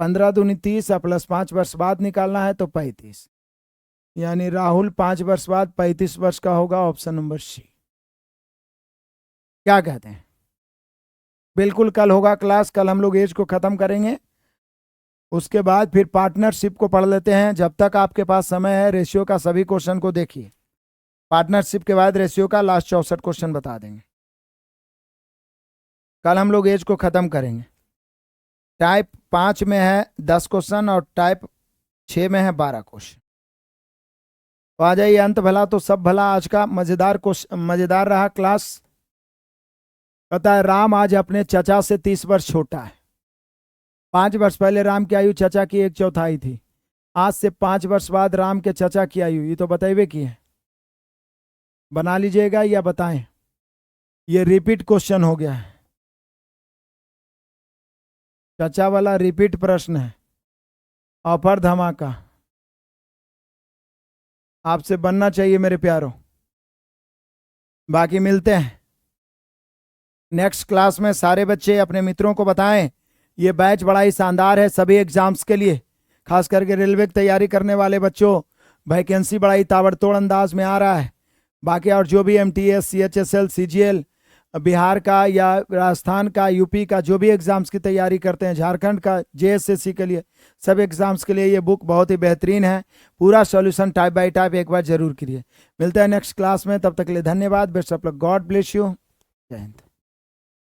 15 दूनी 30 प्लस 5 वर्ष बाद निकालना है तो 35, यानी राहुल 5 वर्ष बाद 35 वर्ष का होगा। Option number C. क्या कहते हैं? बिल्कुल कल होगा क्लास, कल हम लोग एज को खत्म करेंगे, उसके बाद फिर पार्टनरशिप को पढ़ लेते हैं। जब तक आपके पास समय है, रेशियो का सभी क्वेश्चन को देखिए। पार्टनरशिप के बाद रेशियो का लास्ट 64 क्वेश्चन बता देंगे। कल हम लोग एज को खत्म करेंगे। टाइप 5 में है 10 क्वेश्चन और टाइप 6 में है 12 क्वेश्चन। तो आ जाइए, अंत भला तो सब भला। आज का मजेदार रहा क्लास। पता है राम आज अपने चचा से 30 वर्ष छोटा है। 5 वर्ष पहले राम की आयु चचा की 1/4 थी। आज से 5 वर्ष बाद राम के चचा की आयु, ये तो बताइए की है, बना लीजिएगा या बताएं। ये रिपीट क्वेश्चन हो गया है, चचा वाला रिपीट प्रश्न है। ऑफर धमाका आपसे बनना चाहिए मेरे प्यारों। बाकी मिलते हैं नेक्स्ट क्लास में। सारे बच्चे अपने मित्रों को बताएं, ये बैच बड़ा ही शानदार है सभी एग्जाम्स के लिए, खास करके रेलवे की तैयारी करने वाले बच्चों। वैकेंसी बड़ा ही ताबड़तोड़ अंदाज में आ रहा है। बाकी और जो भी MTS, CHSL, CGL, बिहार का या राजस्थान का, यूपी का, जो भी एग्जाम्स की तैयारी करते हैं, झारखंड का, JSSC के लिए, सब एग्जाम्स के लिए ये बुक बहुत ही बेहतरीन है। पूरा सॉल्यूशन टाइप बाय टाइप एक बार जरूर करिए। मिलते हैं नेक्स्ट क्लास में, तब तक के लिए धन्यवाद। Best of luck, God bless you, जय हिंद।